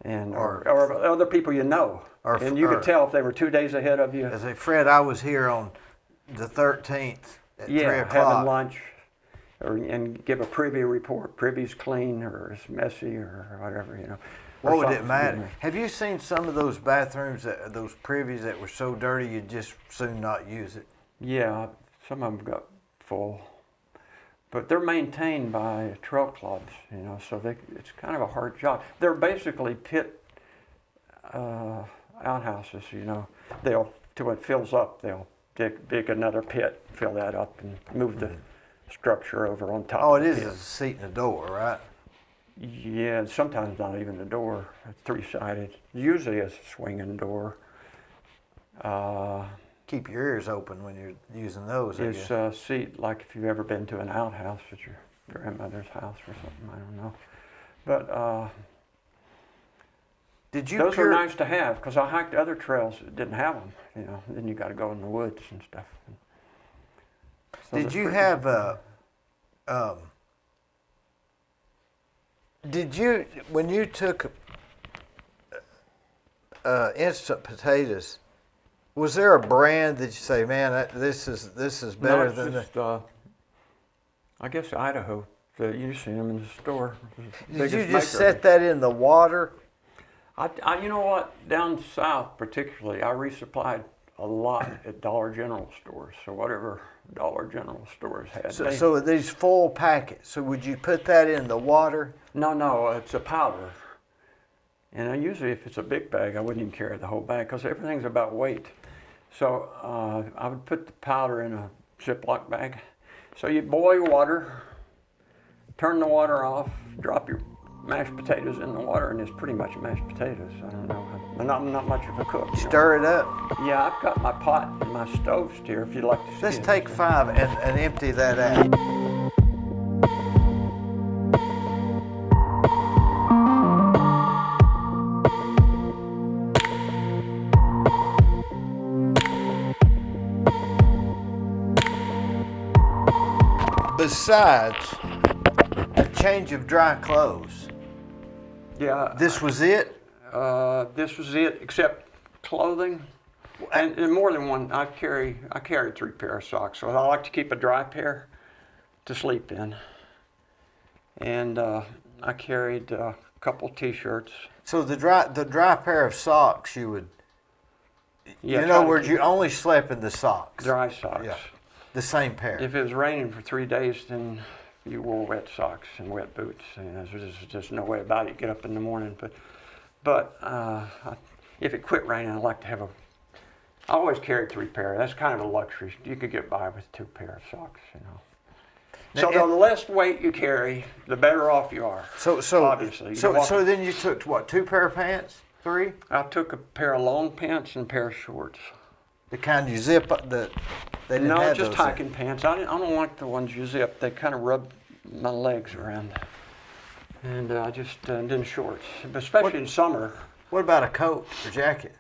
and or other people you know, and you could tell if they were 2 days ahead of you. As a Fred, I was here on the 13th at 3 o'clock. Having lunch, and give a privy report. Privy's clean or it's messy or whatever, you know. What would it matter? Have you seen some of those bathrooms, those privies that were so dirty you'd just soon not use it? Yeah, some of them got full. But they're maintained by trail clubs, you know, so it's kind of a hard job. They're basically pit outhouses, you know. Till it fills up, they'll dig another pit, fill that up, and move the structure over on top Oh, of it the is pit. a seat and a door, right? Yeah, sometimes not even a door. It's 3-sided. Usually a swinging door. Keep your ears open when you're using those, I It's guess. a seat like if you've ever been to an outhouse at your grandmother's house or something, I don't know. But Did you those are nice to have because I hiked other trails that didn't have them, you know. Then you got to go in the woods and stuff. So Did they're you pretty have good. did you, when you took instant potatoes, was there a brand that you say, man, this is better No, it's than just, I guess Idaho. You see them in the store. Did you just set that in the water? You know what? Down south, particularly, I resupplied a lot at Dollar General stores. So whatever Dollar General stores had. So these full packets. So would you put that in the water? No, it's a powder. And usually, if it's a big bag, I wouldn't even carry the whole bag because everything's about weight. So I would put the powder in a Ziploc bag. So you boil water, turn the water off, drop your mashed potatoes in the water, and it's pretty much mashed potatoes. I don't know. I'm not much of a cook. You know. Stir it up. Yeah, I've got my pot and my stove here if you'd like to see Let's it. take 5 and empty that out. Besides the change of dry clothes, Yeah. this was it? This was it, except clothing. And more than one, I carry 3 pair of socks. So I like to keep a dry pair to sleep in. And I carried a couple T-shirts. So the dry pair of socks you would. Yeah, in try other to words, keep you only slept in the socks. dry socks. Yeah. The same pair. If it was raining for 3 days, then you wore wet socks and wet boots. And there's just no way about it. Get up in the morning, but if it quit raining, I like to have I always carried 3 pair. That's kind of a luxury. You could get by with 2 pair of socks, you know. So the less weight you carry, the better off you are. So obviously. So then you took what? 2 pair of pants? 3? I took a pair of long pants and a pair of shorts. The kind you zip up. They didn't No, have just those hiking pants. I don't like the ones you zip. They kind of rub my legs around. And I just then shorts, especially in summer. What about a coat or jacket?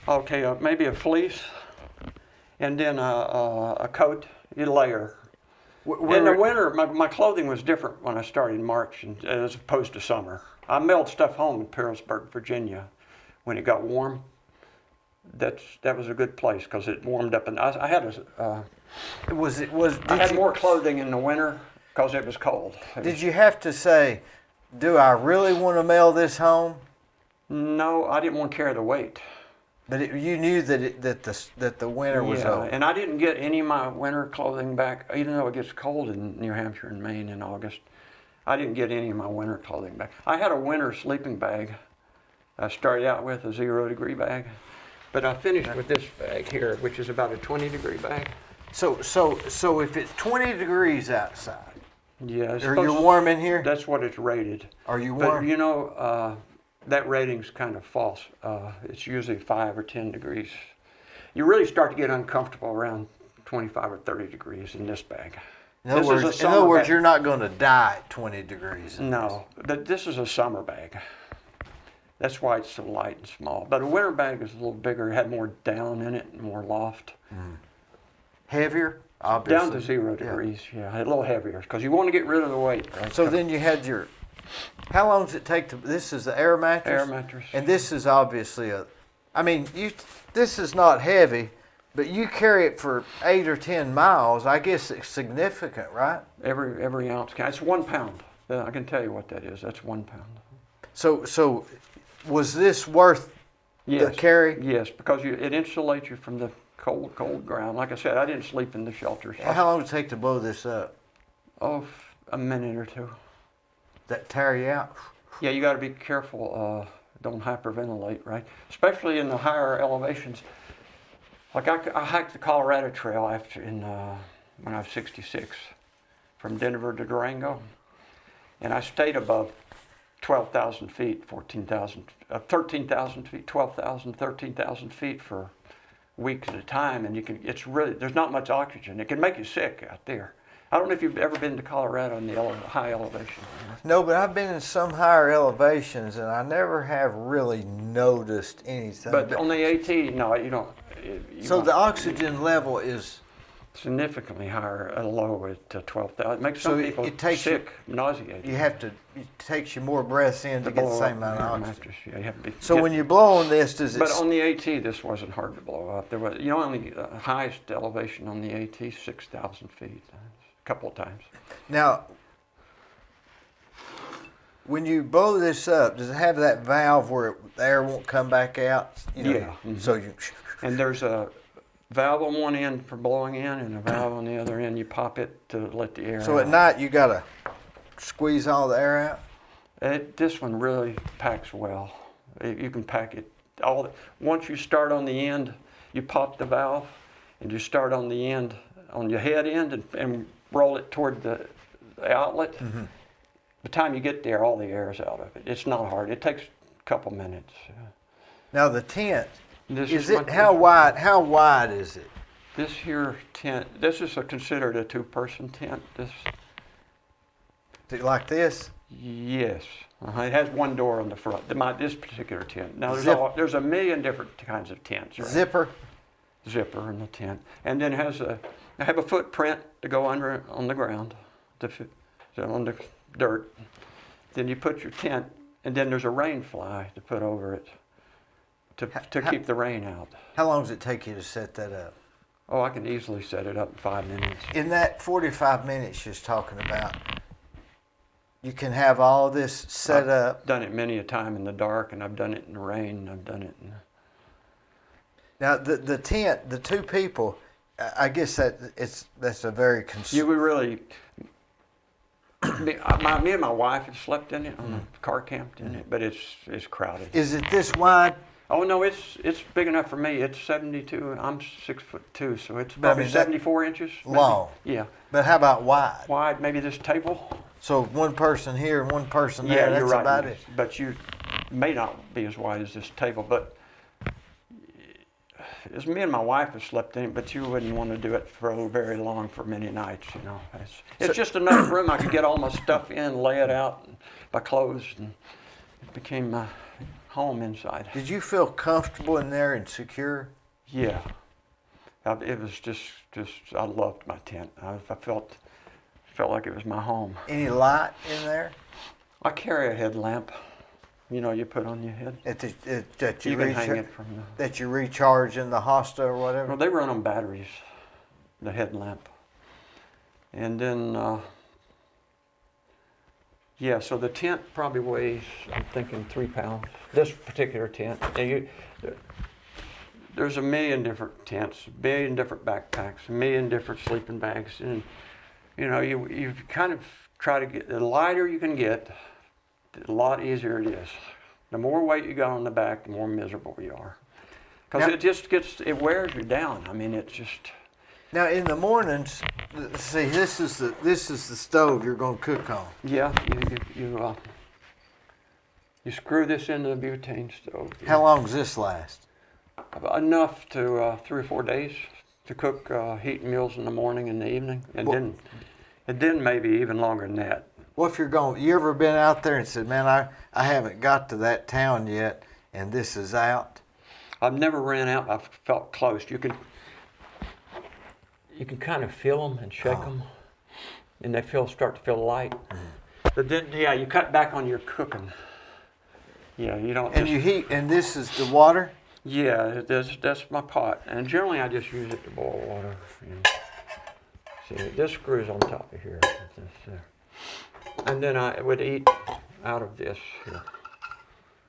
Okay, maybe a fleece, and then a coat. You layer. In the winter, my clothing was different when I started in March as opposed to summer. I mailed stuff home in Pearisburg, Virginia, when it got warm. That was a good place because it warmed up, and I had I had more clothing in the winter because it was cold. Did you have to say, "Do I really want to mail this home"? No, I didn't want to carry the weight. But you knew that the winter was over. And I didn't get any of my winter clothing back, even though it gets cold in New Hampshire and Maine in August. I didn't get any of my winter clothing back. I had a winter sleeping bag. I started out with a 0-degree bag, but I finished with this bag here, which is about a 20-degree bag. So if it's 20 degrees outside, yeah, are you warm in here? That's what it's rated. Are you warm? But you know, that rating's kind of false. It's usually 5 or 10 degrees. You really start to get uncomfortable around 25 or 30 degrees in this bag. In other words, you're not going to die at 20 degrees. No, this is a summer bag. That's why it's so light and small. But a winter bag is a little bigger. It had more down in it and more loft. Mm. Heavier, obviously. Down to 0 degrees, yeah, a little heavier because you want to get rid of the weight. Right? So then you had your. How long does it take to? This is the air mattress. Air mattress. And this is obviously this is not heavy, but you carry it for 8 or 10 miles. I guess it's significant, right? Every ounce counts. It's 1 pound. I can tell you what that is. That's 1 pound. So was this worth the carry? Yes, because it insulates you from the cold ground. Like I said, I didn't sleep in the shelters. How long did it take to blow this up? Oh, a minute or 2. That tire you out? Yeah, you got to be careful. Don't hyperventilate, right? Especially in the higher elevations. Like I hiked the Colorado Trail when I was 66, from Denver to Durango, and I stayed above 12,000 feet, 13,000 feet, 12,000, 13,000 feet for weeks at a time, and there's not much oxygen. It can make you sick out there. I don't know if you've ever been to Colorado in the high elevation. No, but I've been in some higher elevations, and I never have really noticed anything. But on the AT, no, you don't. The oxygen level is significantly higher at low at 12,000. It makes some people sick, nauseated. It takes you more breaths in to get the same amount of oxygen. Yeah, you have to so when you blow on this, But on the AT, this wasn't hard to blow up. There was, only the highest elevation on the AT, 6,000 feet, a couple of times. Now, when you blow this up, does it have that valve where the air won't come back out? Yeah. Mm-hmm. So you. And there's a valve on one end for blowing in, and a valve on the other end. You pop it to let the air out. So at night you gotta squeeze all the air out. This one really packs well. You can pack it once you start on the end, you pop the valve, and you start on the end, on your head end, and roll it toward the outlet. Mm-hmm. By the time you get there, all the air is out of it. It's not hard. It takes a couple minutes. Now the tent. How wide? How wide is it? This here tent. This is considered a 2-person tent. Like this? Yes. It has one door on the front. This particular tent. Now there's a million different kinds of tents. Right? Zipper in the tent, and then I have a footprint to go under on the ground, on the dirt. Then you put your tent, and then there's a rain fly to put over it. To keep the rain out. How long does it take you to set that up? Oh, I can easily set it up in 5 minutes. In that 45 minutes you're talking about, you can have all this set up. I've done it many a time in the dark, and I've done it in the rain, and I've done it in... Now the tent, the two people, I guess that's a very You would really... me and my wife have slept in it, on the car camped in it, but it's crowded. Is it this wide? Oh no, it's big enough for me. It's 72. I'm 6'2", so it's probably 74 inches. Maybe. Long. Yeah. But how about wide? Wide, maybe this table. So one person here and one person there. Yeah, That's you're right. about it. But you may not be as wide as this table. But as me and my wife have slept in it, but you wouldn't want to do it for very long, for many nights. You know, it's just enough room. I could get all my stuff in, lay it out, and my clothes, and it became my home inside. Did you feel comfortable in there and secure? Yeah. It was just I loved my tent. I felt like it was my home. Any light in there? I carry a headlamp. You know, you put on your head. That you can hang it from the... That you recharge in the hostel or whatever? Well, they run on batteries, the headlamp. And then, yeah, so the tent probably weighs, I'm thinking, 3 pounds. This particular tent. And there's a million different tents, a million different backpacks, a million different sleeping bags. And, you know, you kind of try to get, the lighter you can get, a lot easier it is. The more weight you got on the back, the more miserable you are. Because it wears you down. I mean, it's just... Now in the mornings, see, this is the stove you're going to cook on. Yeah, you screw this into the butane stove. How long does this last? Enough to 3 or 4 days to cook heat meals in the morning and the evening, and then maybe even longer than that. Well, if you're going, you ever been out there and said, man, I haven't got to that town yet, and this is out? I've never ran out. I've felt close. You can kind of feel them and shake them, and they start to feel light. But then, yeah, you cut back on your cooking. Yeah, you don't. And you heat, and this is the water? Yeah, that's my pot, and generally I just use it to boil water. See, this screws on top of here. And then I would eat out of this here.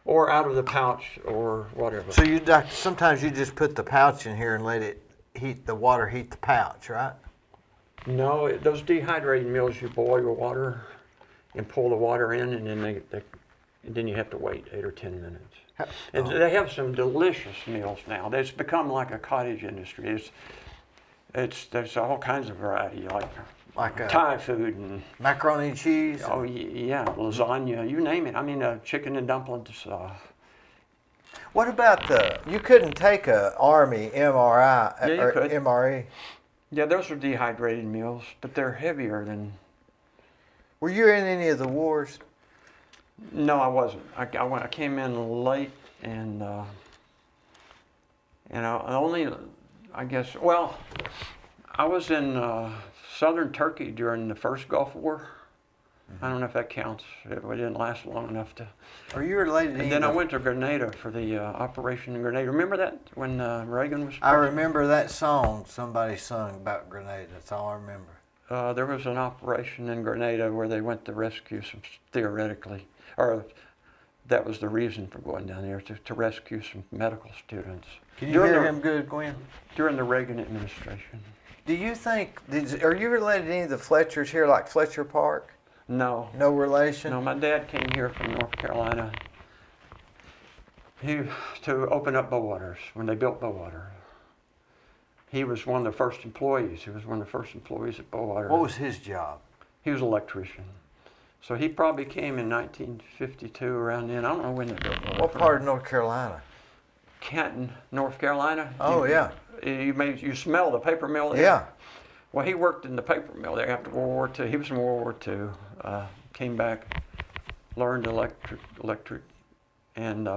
Or out of the pouch or whatever. So sometimes you just put the pouch in here and let it heat the pouch, right? No, those dehydrated meals, you boil your water and pull the water in, and then you have to wait 8 or 10 minutes. And they have some delicious meals now. It's become like a cottage industry. There's all kinds of variety, like Thai food and macaroni and cheese. Oh yeah, lasagna, you name it. I mean, chicken and dumplings. What about you couldn't take a Army MRI yeah, or could. MRE? Yeah, those are dehydrated meals, but they're heavier than. Were you in any of the wars? No, I wasn't. I came in late, and I guess. Well, I was in southern Turkey during the first Gulf War. I don't know if that counts. It didn't last long enough to. Are you related? And then I went to Grenada for the Operation in Grenada. Remember that when Reagan was president? I remember that song somebody sung about Grenada. That's all I remember. There was an operation in Grenada where they went to rescue some, theoretically, or that was the reason for going down there, to rescue some medical students. Can you hear him good, Gwen? During the Reagan administration. Do you think, are you related to any of the Fletchers here, like Fletcher Park? No. No relation? No, my dad came here from North Carolina to open up Bowaters when they built Bowater. He was one of the first employees. He was one of the first employees at Bowater. What was his job? He was an electrician. So he probably came in 1952, around then. I don't know when they built Bowater. What part of North Carolina? Canton, North Carolina. Oh, yeah. You smell the paper mill there? Yeah. Well, he worked in the paper mill there after World War II. He was in World War II. Came back, learned electric, and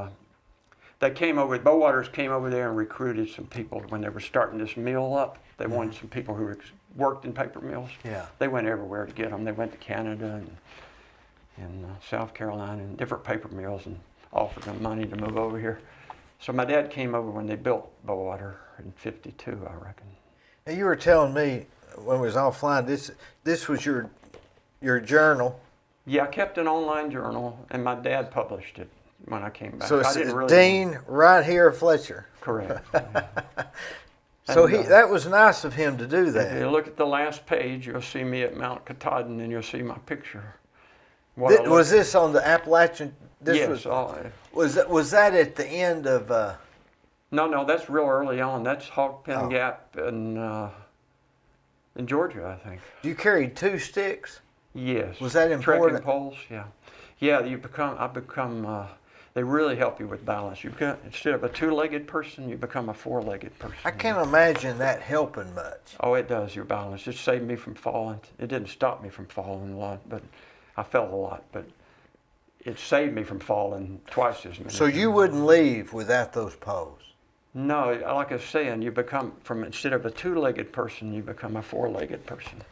they came over. Bowaters came over there and recruited some people when they were starting this mill up. They wanted some people who worked in paper mills. Yeah. They went everywhere to get them. They went to Canada and South Carolina and different paper mills and offered them money to move over here. So my dad came over when they built Bowater in '52, I reckon. Now, you were telling me when we was offline, this was your journal. Yeah, I kept an online journal, and my dad published it when I came back. So I it's didn't really Dean right here Fletcher. Correct. So And, that was nice of him to do If that. you look at the last page, you'll see me at Mount Katahdin, and you'll see my picture. What I Was look- this on the Appalachian? This yes. was that at the end of? No, that's real early on. That's Hog Pen Oh. Gap in Georgia, I think. You carried 2 sticks. Yes. Was that Trekking important? poles, yeah. Yeah, they really help you with balance. Instead of a 2-legged person, you become a 4-legged person. I can't imagine that helping much. Oh, it does, your balance. It saved me from falling. It didn't stop me from falling a lot, but I fell a lot. But it saved me from falling twice as many. So you wouldn't leave without those poles. No, like I was saying, you become, instead of a 2-legged person, you become a 4-legged person.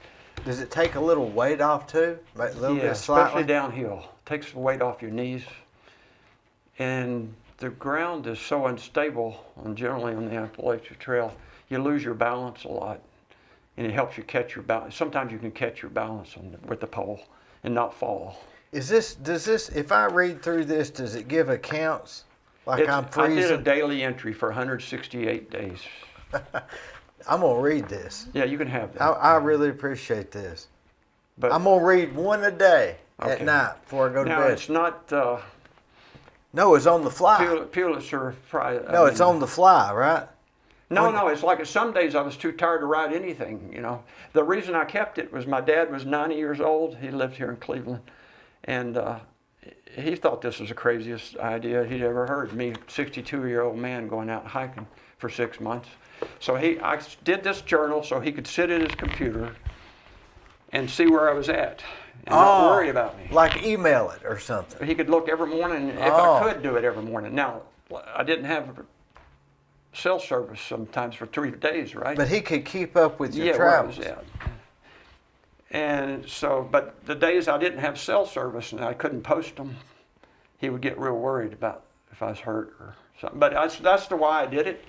Does it take a little weight off too? A little Yeah, bit especially slightly? downhill. Takes the weight off your knees. And the ground is so unstable, generally on the Appalachian Trail, you lose your balance a lot. And it helps you catch your balance. Sometimes you can catch your balance with the pole and not fall. Does this, if I read through this, does it give accounts? Like I'm I did a freezing? daily entry for 168 days. I'm going to read this. Yeah, you can have that. I really appreciate this. But I'm going to read one a day at Okay. night before I go to now bed. it's not No, it's on the fly. Pulitzer Prize. No, it's on the fly, right? No, it's like some days I was too tired to write anything, you know. The reason I kept it was my dad was 90 years old. He lived here in Cleveland. And he thought this was the craziest idea he'd ever heard. Me, 62-year-old man, going out hiking for 6 months. So I did this journal so he could sit at his computer and see where I was at and not worry about me. Like email it or something. He could look every morning if Oh. I could do it every morning. Now, I didn't have cell service sometimes for 3 days, right? But he could keep up with your where I travels. was at. And so, but the days I didn't have cell service and I couldn't post them, he would get real worried about if I was hurt or something. But that's the why I did it.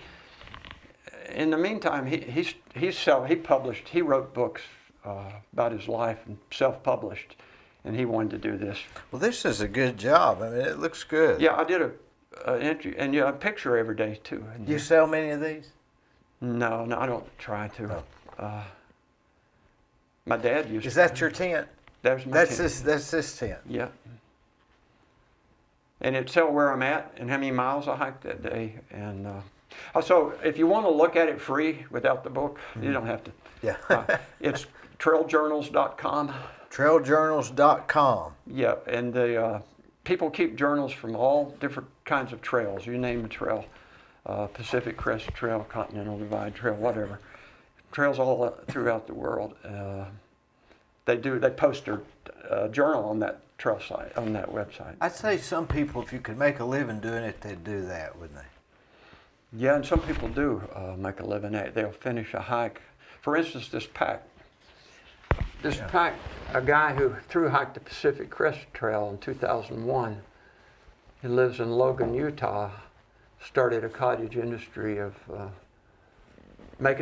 In the meantime, he wrote books about his life and self-published, and he wanted to do this. Well, this is a good job. I mean, it looks good. Yeah, I did an entry, and a picture every day too. Do you sell many of these? No, I don't try to. Oh. My dad used. Is that your tent? That's my That's tent. this tent. Yeah. And it tells where I'm at and how many miles I hiked that day. And so if you want to look at it free without the book, you don't have to. Yeah. It's trailjournals.com. Trailjournals.com. Yeah, and the people keep journals from all different kinds of trails. You name a trail, Pacific Crest Trail, Continental Divide Trail, whatever. Trails all throughout the world. They post their journal on that trail site, on that website. I'd say some people, if you could make a living doing it, they'd do that, wouldn't they? Yeah, and some people do make a living at it. They'll finish a hike. For instance, this pack. A guy who thru-hiked the Pacific Crest Trail in 2001, he lives in Logan, Utah, started a cottage industry of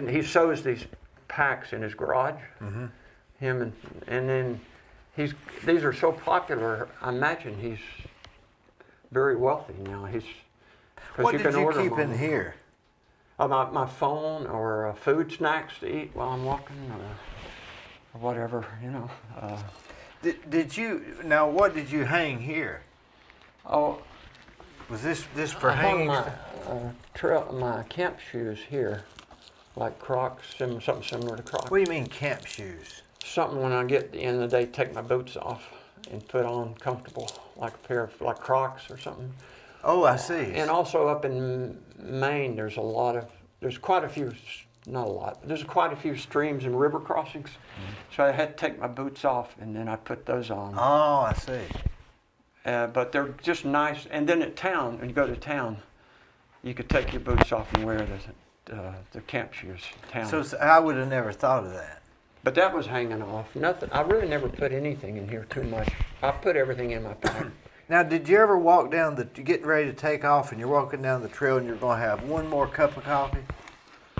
he sews these packs in his garage. Mm-hmm. And then these are so popular, I imagine he's very wealthy now. What you did can you order keep them in here? my phone or food snacks to eat while I'm walking or whatever, you know. Now what did you hang here? Oh, Was this for I hung hanging? my camp shoes here, like Crocs, something similar to Crocs. What do you mean camp shoes? Something when I get at the end of the day, take my boots off and put on comfortable, like a pair of Crocs or something. Oh, I see. And also up in Maine, there's quite a few, not a lot, but there's quite a few streams and river crossings. Mm-hmm. So I had to take my boots off and then I put those on. Oh, I see. But they're just nice. And then at town, when you go to town, you could take your boots off and wear the camp shoes at town. So I would have never thought of that. But that was hanging off. Nothing. I really never put anything in here too much. I put everything in my pack. Now, did you ever walk down you're getting ready to take off and you're walking down the trail and you're going to have one more cup of coffee?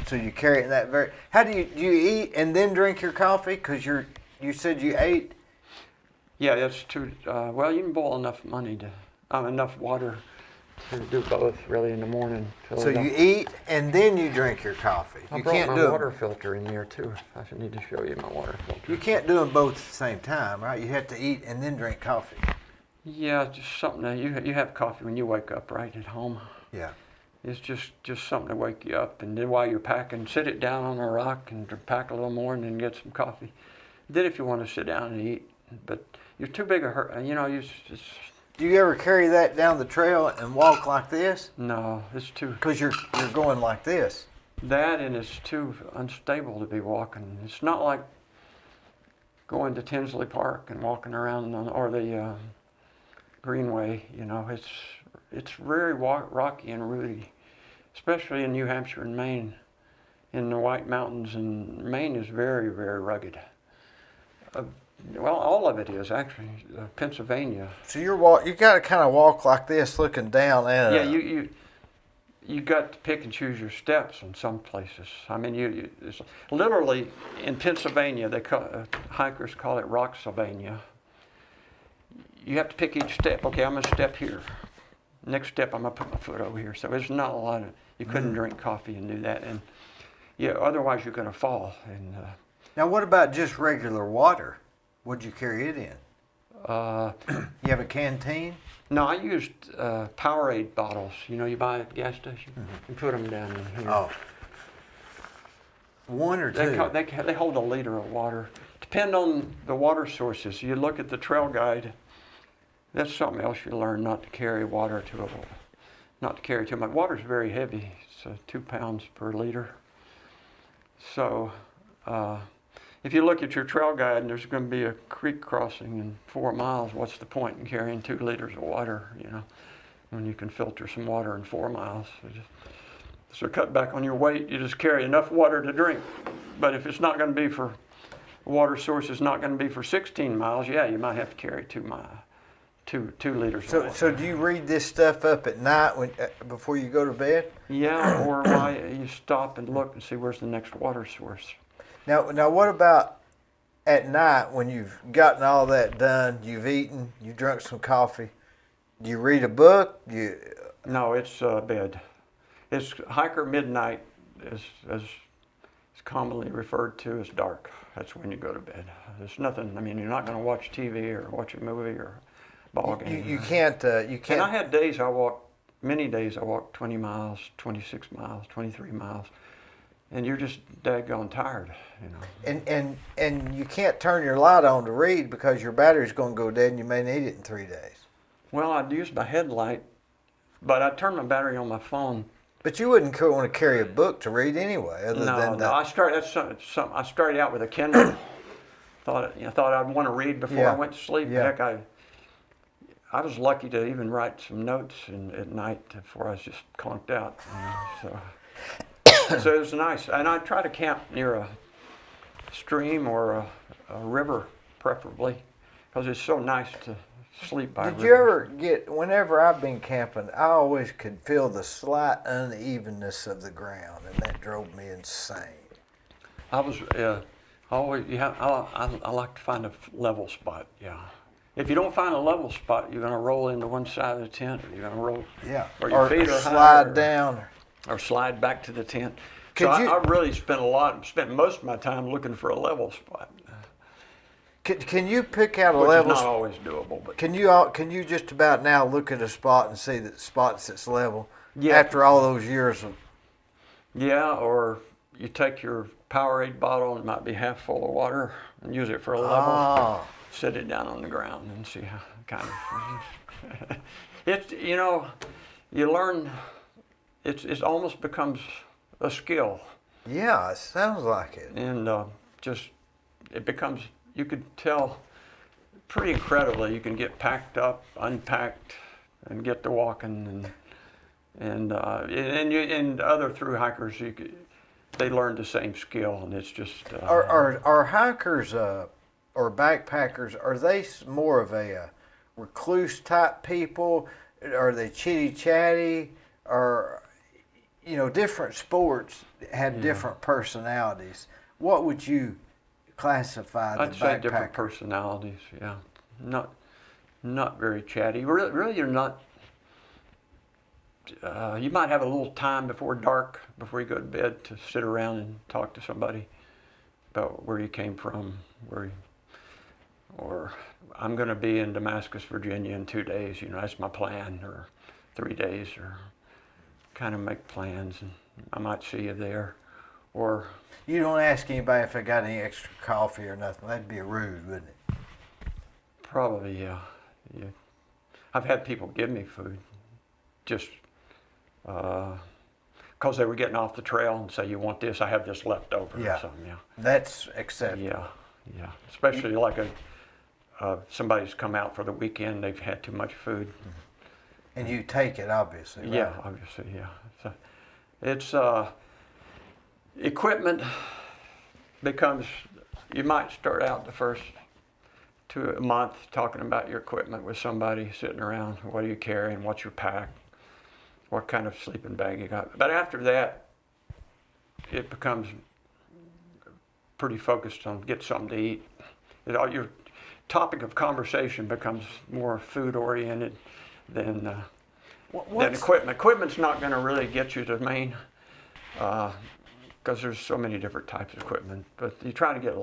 So you carry it in that very. How do you eat and then drink your coffee? Because you said you ate. Yeah, that's too. Well, you can boil enough water to do both really in the morning. So you eat and then you drink your coffee. I You brought can't my do water filter in there too. I should need to show you my water filter. You can't do them both at the same time, right? You have to eat and then drink coffee. Yeah, just something that you have coffee when you wake up, right, at home. Yeah. It's just something to wake you up, and then while you're packing, sit it down on a rock and pack a little more, and then get some coffee. Then if you want to sit down and eat, but you're too big a hurt. You know, you just. Do you ever carry that down the trail and walk like this? No, it's too. Because you're going like this. That, and it's too unstable to be walking. It's not like going to Tinsley Park and walking around or the Greenway. You know, it's very rocky and rooty, especially in New Hampshire and Maine. In the White Mountains, and Maine is very, very rugged. Well, all of it is actually. Pennsylvania. So you got to kind of walk like this, looking down at it. Yeah, you got to pick and choose your steps in some places. I mean, it's literally in Pennsylvania, hikers call it Rocksylvania. You have to pick each step. Okay, I'm going to step here. Next step, I'm going to put my foot over here. So it's not a lot of. You couldn't drink coffee and do that, and yeah, otherwise you're going to fall. And now, what about just regular water? What'd you carry it in? You have a canteen? No, I used Powerade bottles. You know, you buy at the gas station and put them down in here. Oh. One or two? They hold a liter of water. Depend on the water sources. You look at the trail guide. That's something else you learn, not to carry not to carry too much. Water's very heavy. It's 2 pounds per liter. So if you look at your trail guide and there's going to be a creek crossing in 4 miles, what's the point in carrying 2 liters of water, you know, when you can filter some water in 4 miles? So cut back on your weight, you just carry enough water to drink. But if it's not going to be for, water source is not going to be for 16 miles, yeah, you might have to carry 2 liters of water. So do you read this stuff up at night before you go to bed? Yeah, or while you stop and look and see where's the next water source. Now what about at night when you've gotten all that done, you've eaten, you've drunk some coffee, do you read a book? No, it's bed. It's hiker midnight is commonly referred to as dark. That's when you go to bed. There's nothing, I mean, you're not going to watch TV or watch a movie or a ball game. You can't. And I had days many days I walked 20 miles, 26 miles, 23 miles. And you're just daggone tired, you know. And you can't turn your light on to read because your battery's going to go dead and you may need it in 3 days. Well, I'd use my headlight, but I'd turn my battery on my phone. But you wouldn't want to carry a book to read anyway, No. I started out with a Kindle. thought I'd want to read before I went to sleep. Yeah. Heck, I was lucky to even write some notes at night before I was just conked out. You know, so. So it was nice, and I try to camp near a stream or a river, preferably, because it's so nice to sleep by. Did you ever whenever I've been camping, I always could feel the slight unevenness of the ground, and that drove me insane. I like to find a level spot, yeah. If you don't find a level spot, you're going to roll into one side of the tent, or you're going to roll, or your feet are slide down. Or slide back to the tent. I really spent most of my time looking for a level spot. Can you pick out a Which level? Is not always doable, but can you just about now look at a spot and see that spots that's level? Yeah. After all those years of. Yeah, or you take your Powerade bottle and it might be half full of water and use it for a level. Sit it down on the ground and see how kind of. It's you learn. It almost becomes a skill. Yeah, it sounds like it. And it becomes, you could tell pretty incredibly, you can get packed up, unpacked, and get to walking. And other through hikers, they learn the same skill, and it's just. Are hikers or backpackers, are they more of a recluse type people? Are they chitty chatty? Or different sports have different personalities. What would you classify the I'd say different backpacker? personalities. Yeah, not very chatty. Really, you're not. You might have a little time before dark, before you go to bed, to sit around and talk to somebody about where you came from, or I'm going to be in Damascus, Virginia in 2 days. That's my plan, or 3 days, or kind of make plans, and I might see you there, or. You don't ask anybody if they got any extra coffee or nothing. That'd be rude, wouldn't it? Probably, yeah. I've had people give me food, just because they were getting off the trail and say, "You want this? I have this left over." Yeah. Or something. Yeah. That's acceptable. Yeah. Especially like somebody's come out for the weekend. They've had too much food. And you take it, obviously, right? Yeah, obviously, yeah. So it's equipment becomes. You might start out the first 2 months talking about your equipment with somebody sitting around. What are you carrying? What's your pack? What kind of sleeping bag you got? But after that, it becomes pretty focused on get something to eat. Your topic of conversation becomes more food oriented than equipment. Equipment's not going to really get you to Maine because there's so many different types of equipment. But you try to get as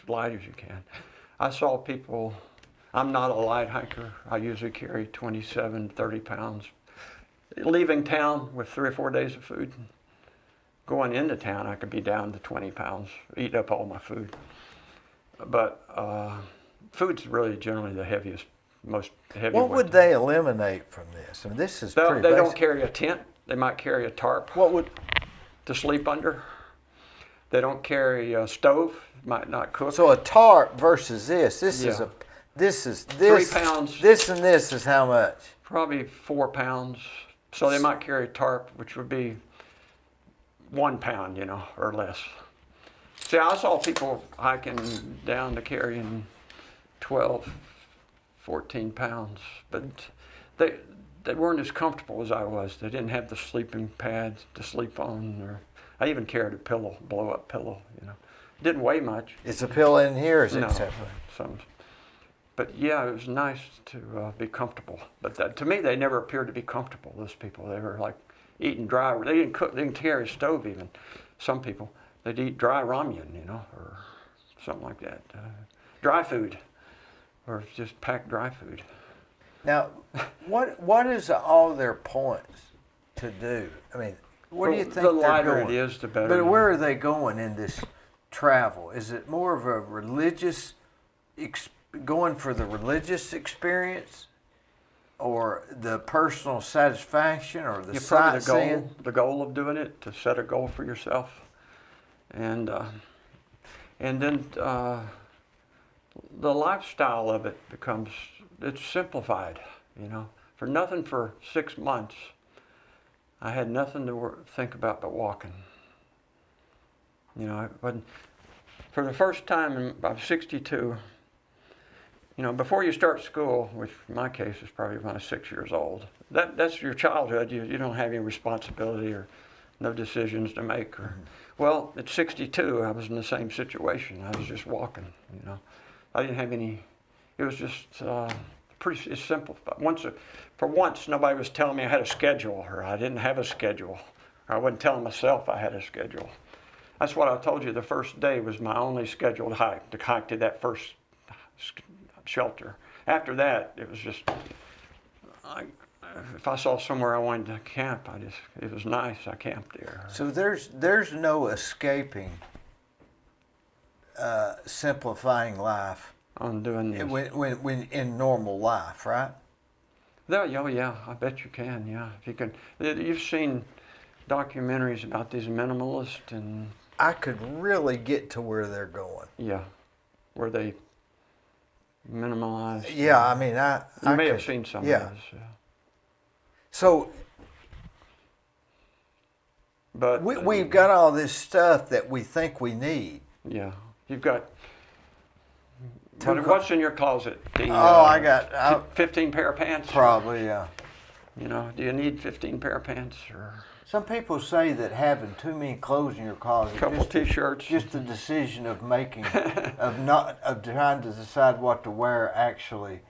light as you can. I saw people. I'm not a light hiker. I usually carry 27, 30 pounds. Leaving town with 3 or 4 days of food. Going into town, I could be down to 20 pounds, eat up all my food. But food's really generally the most heavy. What would they eliminate from this? I mean, this is pretty They basic. don't carry a tent. They might carry a tarp to sleep under. They don't carry a stove. Might not cook. So a tarp versus this is 3 pounds. This and this is how much? Probably 4 pounds. So they might carry a tarp, which would be 1 pound, or less. See, I saw people hiking down to carrying 12, 14 pounds, but they weren't as comfortable as I was. They didn't have the sleeping pads to sleep on, or I even carried a pillow, blow-up pillow. Didn't weigh much. Is a pill in here? Or is it No, separate? But yeah, it was nice to be comfortable. But to me, they never appeared to be comfortable. Those people, they were like eating dry. They didn't cook. They didn't carry a stove even. Some people, they'd eat dry ramen, or something like that. Dry food, or just packed dry food. Now, what is all their points to do? I mean, where do you think the they're lighter going? it is, the better. But where are they going in this travel? Is it more of a religious, going for the religious experience, or the personal satisfaction, or the sightseeing? The goal of doing it, to set a goal for yourself, and then the lifestyle of it it's simplified. For nothing for 6 months, I had nothing to think about but walking. For the first time, I was 62. Before you start school, which in my case is probably when I was 6 years old, that's your childhood. You don't have any responsibility or no decisions to make. Well, at 62, I was in the same situation. I was just walking. I didn't have any. It was just it's simple. For once, nobody was telling me I had a schedule, or I didn't have a schedule, or I wasn't telling myself I had a schedule. That's what I told you. The first day was my only scheduled hike, to hike to that first shelter. After that, it was just, if I saw somewhere I wanted to camp, it was nice, I camped there. So there's no escaping simplifying life On doing this. when in normal life, right? Yeah, I bet you can, yeah. If you can, you've seen documentaries about these minimalists, and I could really get to where they're going. yeah, where they minimalize. Yeah, I mean, You may have seen some of those. Yeah. So But we've got all this stuff that we think we need. Yeah, you've got. What's in your closet? I got 15 pair of pants. Probably, yeah. You know, do you need 15 pair of pants or Some people say that having too many clothes in your closet, a couple T-shirts? just the decision of making, of trying to decide what to wear actually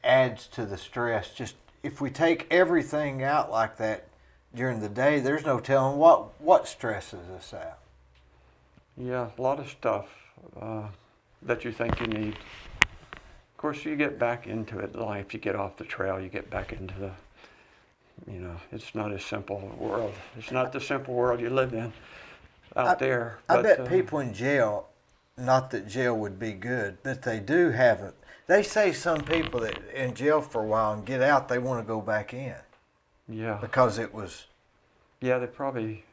adds to the stress. Just if we take everything out like that during the day, there's no telling what stresses us out. Yeah, a lot of stuff that you think you need. Of course, you get back into it in life. You get off the trail, you get back into the, you know, it's not a simple world. It's not the simple world you live in out there. I bet people in jail, not that jail would be good, but they do have it. They say some people that in jail for a while and get out, they want to go back in. Yeah. Because it was. Yeah, they probably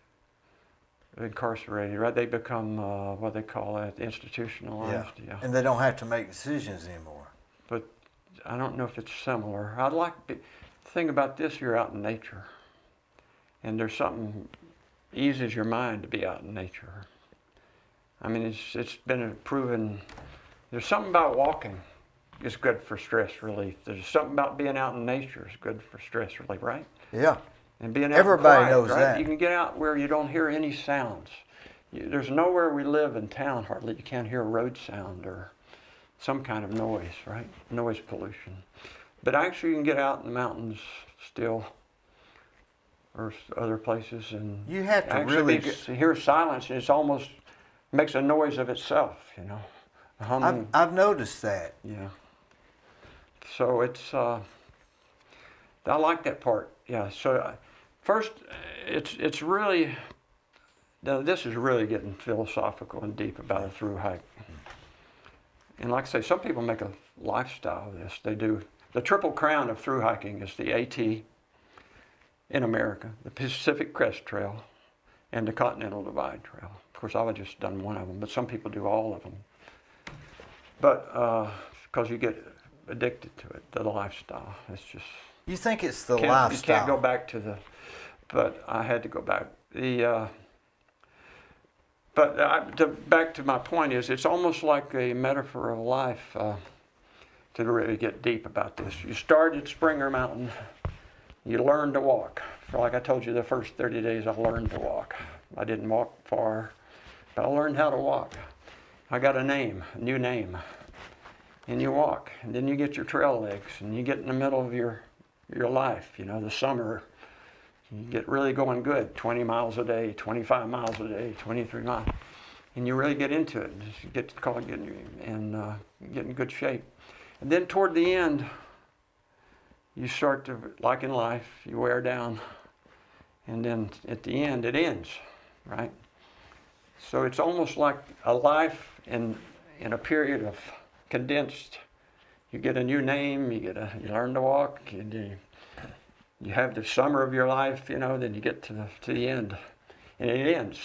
incarcerated, right? They become what they call it, institutionalized. Yeah. And they don't have to make decisions anymore. But I don't know if it's similar. I'd like the thing about this, you're out in nature, and there's something eases your mind to be out in nature. I mean, it's been proven. There's something about walking is good for stress relief. There's something about being out in nature is good for stress relief, right? Yeah. And being out Everybody quiet, knows right? that. You can get out where you don't hear any sounds. There's nowhere we live in town hardly you can't hear a road sound or some kind of noise, right? Noise pollution. But actually you can get out in the mountains still or other places and You have to actually really hear silence and it's almost makes a noise of itself, you know. A humming. I've noticed that. Yeah. So it's I like that part. Yeah. So first, it's really now this is really getting philosophical and deep about a through hike. And like I say, some people make a lifestyle of this. They do. The Triple Crown of through hiking is the AT in America, the Pacific Crest Trail, and the Continental Divide Trail. Of course, I've just done one of them, but some people do all of them. But because you get addicted to it, the lifestyle. It's just. You think it's the lifestyle. lifestyle. You can't go back to the. But I had to go back. Back to my point is, it's almost like a metaphor of life to really get deep about this. You start at Springer Mountain, you learn to walk. Like I told you, the first 30 days I learned to walk. I didn't walk far, but I learned how to walk. I got a new name, and you walk, and then you get your trail legs, and you get in the middle of your life. You know, the summer, you get really going good, 20 miles a day, 25 miles a day, 23 miles, and you really get into it. You get to call it get in good shape. And then toward the end, you start to, like in life, you wear down, and then at the end, it ends, right? So it's almost like a life in a period of condensed. You get a new name, you learn to walk, and you have the summer of your life, you know. Then you get to the end, and it ends.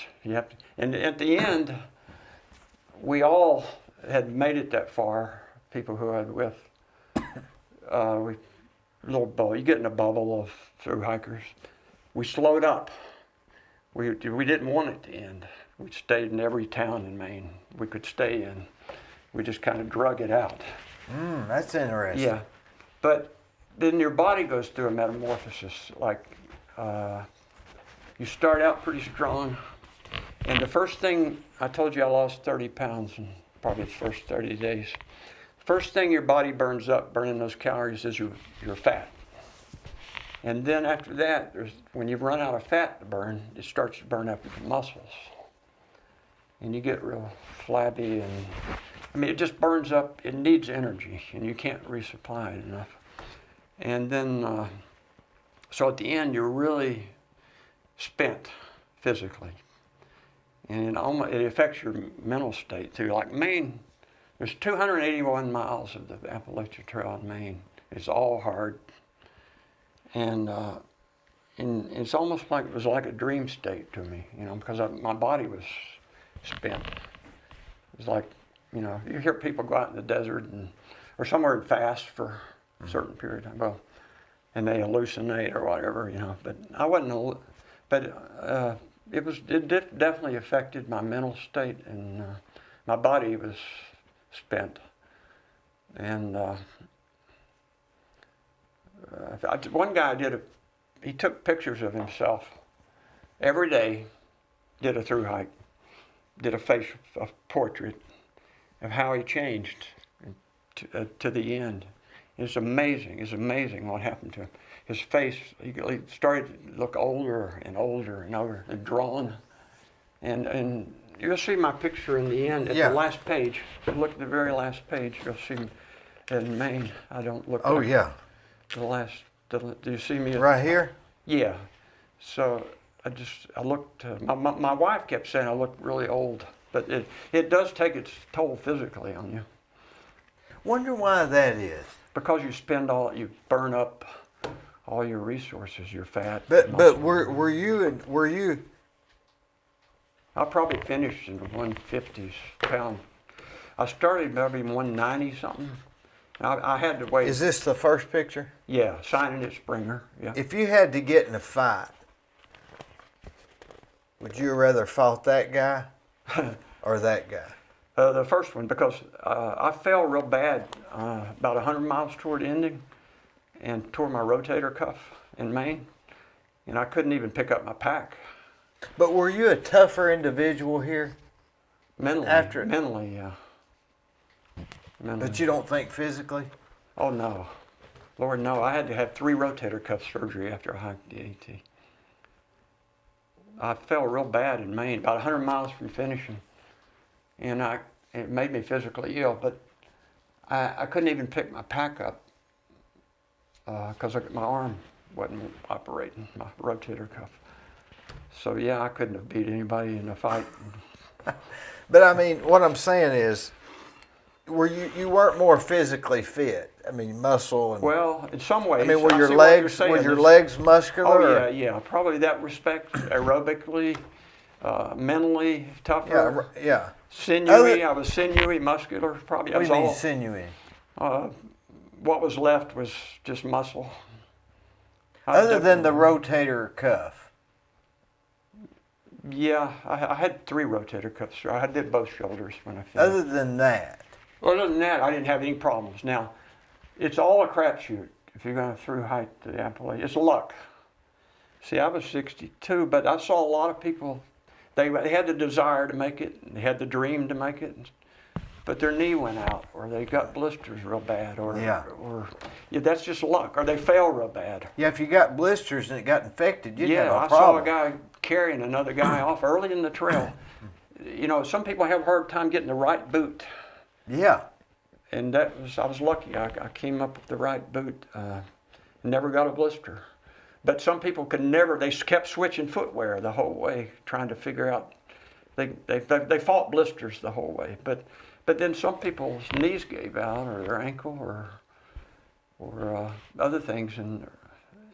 And at the end, we all had made it that far. People who I was with, you get in a bubble of through hikers. We slowed up. We didn't want it to end. We stayed in every town in Maine we could stay in. We just kind of drug it out. That's interesting. Yeah, but then your body goes through a metamorphosis. Like you start out pretty strong, and the first thing I told you, I lost 30 pounds in probably the first 30 days. First thing your body burns up, burning those calories, is your fat. And then after that, when you've run out of fat to burn, it starts to burn up your muscles. And you get real flabby, and I mean, it just burns up. It needs energy, and you can't resupply it enough. And then, so at the end, you're really spent physically. And it affects your mental state too. Like Maine, there's 281 miles of the Appalachian Trail in Maine. It's all hard. And it's almost like it was like a dream state to me, you know, because my body was spent. It was like, you know, you hear people go out in the desert or somewhere and fast for a certain period of time, well, and they hallucinate or whatever, you know. But I wasn't. It definitely affected my mental state, and my body was spent. And one guy did he took pictures of himself every day, did a through hike, did a portrait of how he changed to the end. It's amazing. It's amazing what happened to him. His face, he started to look older and older and older and drawn. And you'll see my picture in the end at the last page. Look at the very last page. You'll see me in Maine. I don't look. Oh like yeah. The last. Do you see me? Right here. Yeah. So I looked. My wife kept saying I looked really old, but it does take its toll physically on you. Wonder why that is. Because you burn up all your resources, your fat. But were you? I probably finished in the 150s pound. I started maybe 190 something. I had to wait. Is this the first picture? Yeah, signing at Springer. Yeah. If you had to get in a fight, would you rather fought that guy or that guy? The first one, because I fell real bad about 100 miles toward ending and tore my rotator cuff in Maine, and I couldn't even pick up my pack. But were you a tougher individual here? Mentally, yeah. Mentally. But you don't think physically? Oh, no. Lord, no. I had to have 3 rotator cuff surgery after I hiked the AT. I fell real bad in Maine, about 100 miles from finishing. And it made me physically ill, but I couldn't even pick my pack up because my arm wasn't operating, my rotator cuff. So yeah, I couldn't have beat anybody in a fight. But I mean, what I'm saying is, you weren't more physically fit? I mean, muscle and. Well, in some ways. I mean, were your legs muscular? Oh yeah. Probably that respect, aerobically, mentally tougher. Yeah. Sinewy. I was sinewy, muscular. Probably. What do you mean sinewy? What was left was just muscle. Other than the rotator cuff. Yeah, I had 3 rotator cuffs. I did both shoulders when I finished. Other than that. Well, other than that, I didn't have any problems. Now, it's all a crapshoot if you're going to through hike the Appalachian. It's luck. See, I was 62, but I saw a lot of people. They had the desire to make it. They had the dream to make it, but their knee went out, or they got blisters real bad, or that's just luck, or they fell real bad. Yeah, if you got blisters and it got infected, you'd have a problem. Yeah, I saw a guy carrying another guy off early in the trail. You know, some people have a hard time getting the right boot. Yeah. And I was lucky. I came up with the right boot. Never got a blister. But some people could never. They kept switching footwear the whole way, trying to figure out. They fought blisters the whole way. But then some people's knees gave out, or their ankle, or other things, and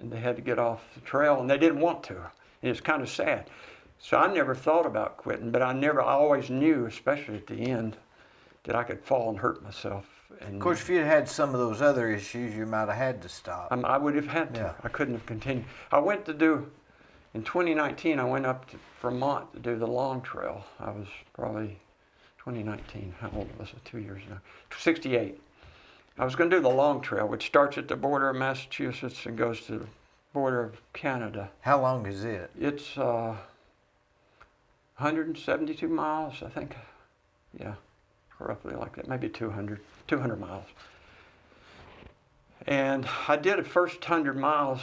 they had to get off the trail, and they didn't want to. And it's kind of sad. So I never thought about quitting, but I always knew, especially at the end, that I could fall and hurt myself. And of course, if you'd had some of those other issues, you might have had to stop. I would have had to. Yeah. I couldn't have continued. In 2019, I went up to Vermont to do the long trail. I was probably 2019. How old was I? 2 years now. 68. I was going to do the long trail, which starts at the border of Massachusetts and goes to the border of Canada. How long is it? It's 172 miles, I think. Yeah, roughly like that. Maybe 200 miles. And I did the first 100 miles,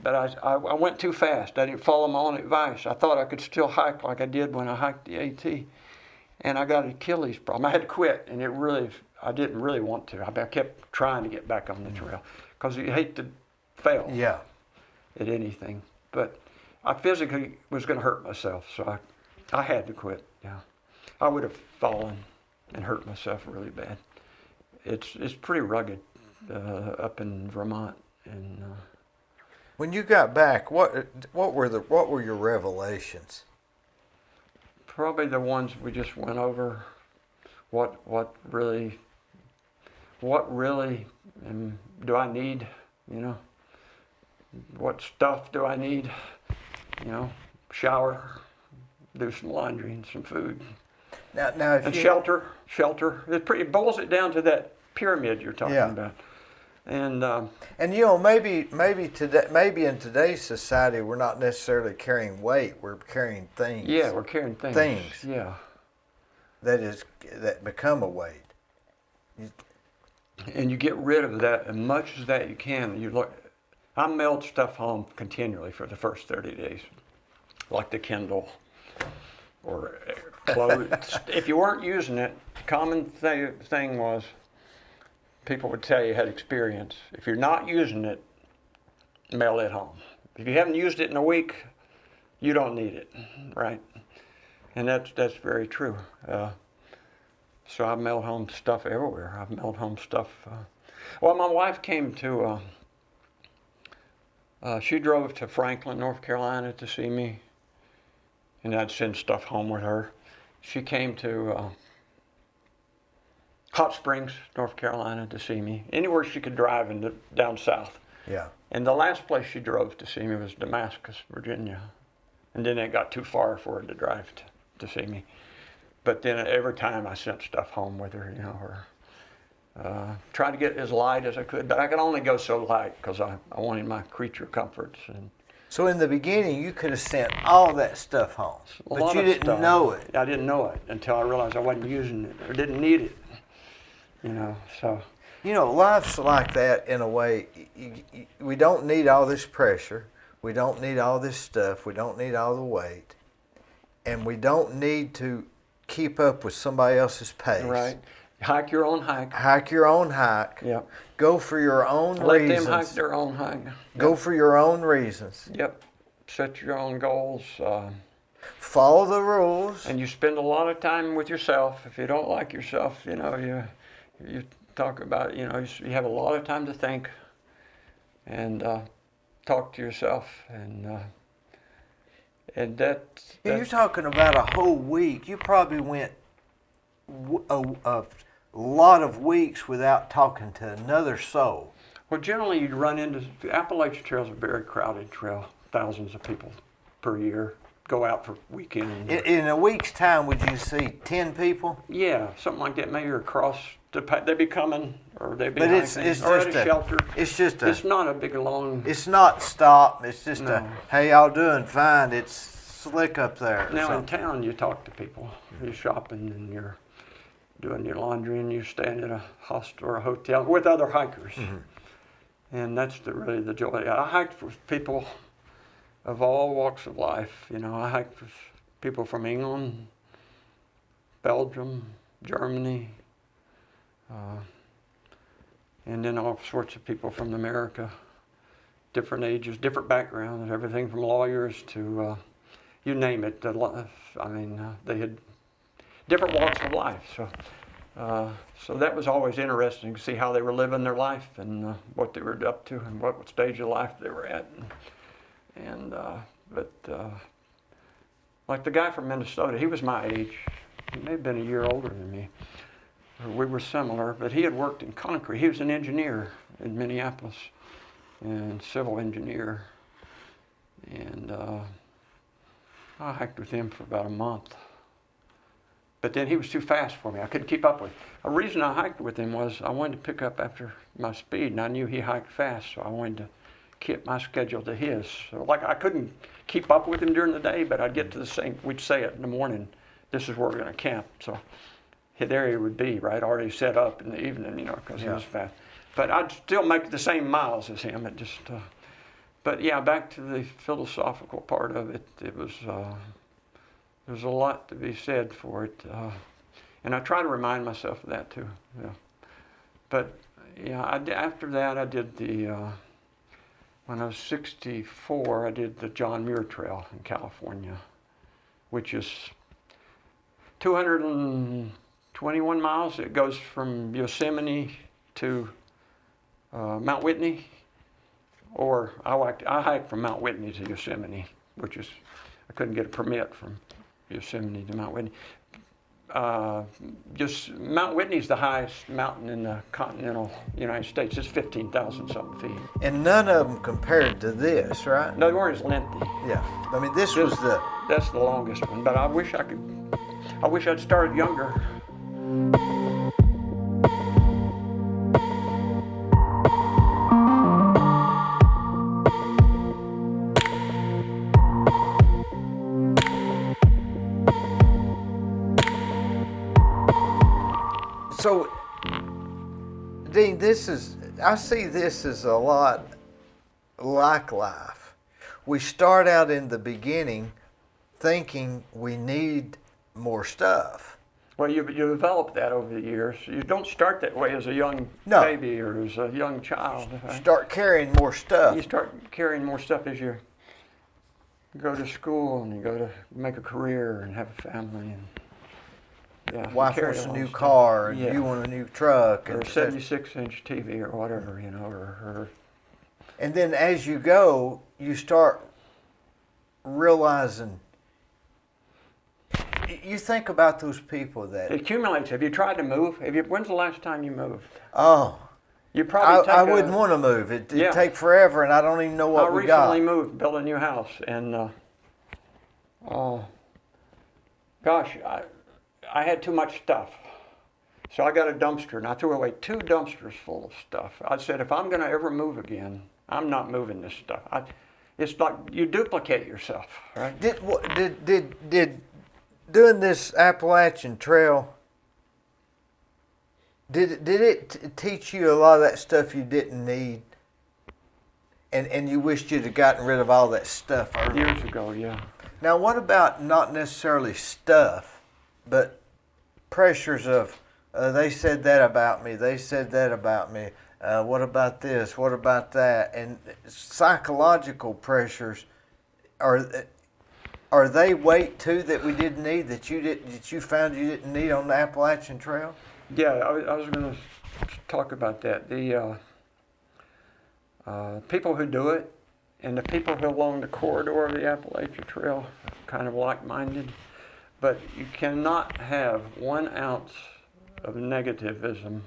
but I went too fast. I didn't follow my own advice. I thought I could still hike like I did when I hiked the AT. And I got an Achilles problem. I had to quit, and I didn't really want to. I kept trying to get back on the trail because you hate to fail at anything. But I physically was going to hurt myself, so I had to quit. Yeah, I would have fallen and hurt myself really bad. It's pretty rugged up in Vermont. And when you got back, what were your revelations? Probably the ones we just went over. What really do I need? You know, what stuff do I need? You know, shower, do some laundry and some food. Now shelter. It boils it down to that pyramid you're talking about. And And you know, maybe today, maybe in today's society, we're not necessarily carrying weight; we're carrying things. yeah, we're carrying things. Things. Yeah. That become a weight. And you get rid of that as much as that you can. You look. I mailed stuff home continually for the first 30 days, like the Kindle or clothes. If you weren't using it, the common thing was people would tell you had experience. If you're not using it, mail it home. If you haven't used it in a week, you don't need it, right? And that's very true. So I've mailed home stuff everywhere. I've mailed home stuff. Well, my wife came to. She drove to Franklin, North Carolina to see me, and I'd send stuff home with her. She came to Hot Springs, North Carolina to see me. Anywhere she could drive down south. Yeah. And the last place she drove to see me was Damascus, Virginia. And then it got too far for her to drive to see me. But then every time I sent stuff home with her, you know, or tried to get as light as I could. But I could only go so light because I wanted my creature comforts. And So in the beginning, you could have sent all that stuff home, but you didn't know it. I didn't know it until I realized I wasn't using it or didn't need it. You know, so. You know, life's like that in a way. We don't need all this pressure. We don't need all this stuff. We don't need all the weight. And we don't need to keep up with somebody else's pace. Right. Hike your own hike. Hike your own hike. Yep. Go for your own Let reasons. them hike their own hike. Go for your own reasons. Yep. Set your own goals. Follow the rules. And you spend a lot of time with yourself. If you don't like yourself, you know, you talk about, you know, you have a lot of time to think and talk to yourself. And You're talking about a whole week. You probably went a lot of weeks without talking to another soul. Well, generally you'd run into, the Appalachian Trail is a very crowded trail. Thousands of people per year go out for weekends. In a week's time, would you see 10 people? Yeah, something like that. Maybe across, they'd be coming, or they'd be But hiking, it's or just at a shelter. It's not a big long. It's not stop. It's just No. hey, y'all doing fine. It's slick up there. Now in town, you talk to people. You're shopping and you're doing your laundry and you're staying at a hostel or a hotel with other hikers. Mm-hmm. And that's really the joy. I hiked with people of all walks of life. You know, I hiked with people from England, Belgium, Germany, and then all sorts of people from America, different ages, different backgrounds, everything from lawyers to you name it. They had different walks of life. So that was always interesting to see how they were living their life and what they were up to and what stage of life they were at. But like the guy from Minnesota, he was my age. He may have been a year older than me. We were similar, but he had worked in concrete. He was an engineer in Minneapolis, and civil engineer. And I hiked with him for about a month. But then he was too fast for me. I couldn't keep up with him. The reason I hiked with him was I wanted to pick up after my speed, and I knew he hiked fast, so I wanted to keep my schedule to his. So like I couldn't keep up with him during the day, but I'd get to the same, we'd say it in the morning, this is where we're going to camp. So there he would be, right, already set up in the evening, you know, because he was fast. But I'd still make the same miles as him. It just, but yeah, back to the philosophical part of it, it was, there's a lot to be said for it. And I try to remind myself of that too. Yeah. But yeah, after that I did when I was 64, I did the John Muir Trail in California, which is 221 miles. It goes from Yosemite to Mount Whitney, or I hiked from Mount Whitney to Yosemite, which is, I couldn't get a permit from Yosemite to Mount Whitney. Just Mount Whitney's the highest mountain in the continental United States. It's 15,000 something feet. And none of them compared to this, right? No, they weren't as lengthy. Yeah. I mean, this was that's the longest one. But I wish I'd started younger. So, Dean, I see this as a lot like life. We start out in the beginning thinking we need more stuff. Well, you develop that over the years. You don't start that way as a young No. baby or as a young child. Right? Start carrying more stuff. You start carrying more stuff as you go to school and you go to make a career and have a family. And yeah, Wife you carry wants a lot new of stuff. car, and Yeah. you want a new truck, Or a 76-inch TV or whatever, you know, or and then as you go, you start realizing. You think about those people that. it accumulates. Have you tried to move? When's the last time you moved? Oh, You probably I wouldn't want to move. It'd Yeah. take forever, and I don't even know what I we got. recently moved, built a new house, and gosh, I had too much stuff. So I got a dumpster, and I threw away 2 dumpsters full of stuff. I said, if I'm going to ever move again, I'm not moving this stuff. It's like you duplicate yourself, right? Did doing this Appalachian Trail? Did it teach you a lot of that stuff you didn't need, and you wished you'd have gotten rid of all that stuff earlier? Years ago, yeah. Now, what about not necessarily stuff, but pressures of, they said that about me, they said that about me, what about this, what about that? And psychological pressures, are they weight too that we didn't need, that you found you didn't need on the Appalachian Trail? Yeah, I was going to talk about that. The people who do it and the people who along the corridor of the Appalachian Trail are kind of like-minded, but you cannot have 1 ounce of negativism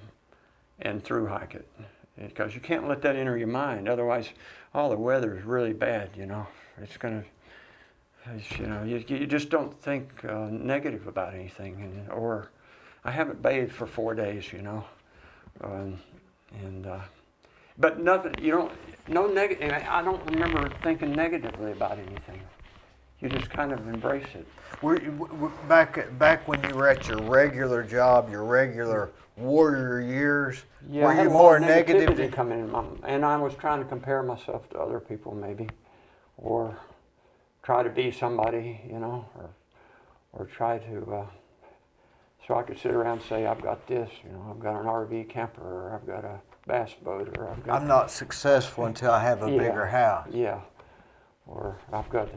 and through hike it, because you can't let that enter your mind. Otherwise, the weather is really bad. You know, you just don't think negative about anything, or I haven't bathed for 4 days. You know, but nothing. No negative. I don't remember thinking negatively about anything. You just kind of embrace it. Back when you were at your regular job, your regular warrior years, Yeah, were I had you a lot more of negative? negativity come in, and I was trying to compare myself to other people, maybe, or try to be somebody, you know, or try to, so I could sit around and say, I've got this, you know, I've got an RV camper, or I've got a bass boat, or I've got. I'm not successful until I have a bigger house. Yeah, or I've got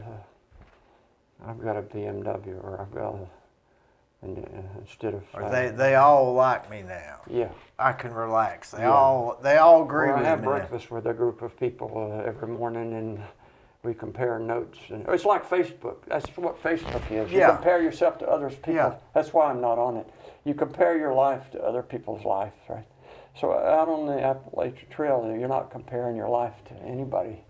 a BMW, or I've got instead of. Or they all like me now. Yeah. I can relax. They Yeah. all agree Or with I have me. breakfast with a group of people every morning, and we compare notes. And it's like Facebook. That's what Facebook is. You Yeah. compare yourself to others people. Yeah. That's why I'm not on it. You compare your life to other people's lives, right? So out on the Appalachian Trail, you're not comparing your life to anybody,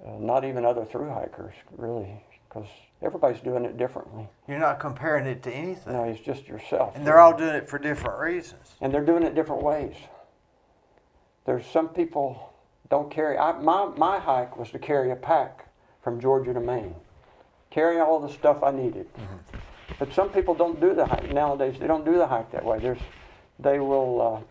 not even other thru hikers, really, because everybody's doing it differently. You're not comparing it to anything. No, it's just yourself. And they're all doing it for different reasons. And they're doing it different ways. There's some people don't carry. My hike was to carry a pack from Georgia to Maine, carry all the stuff I needed. Mm-hmm. But some people don't do the hike nowadays. They don't do the hike that way. They will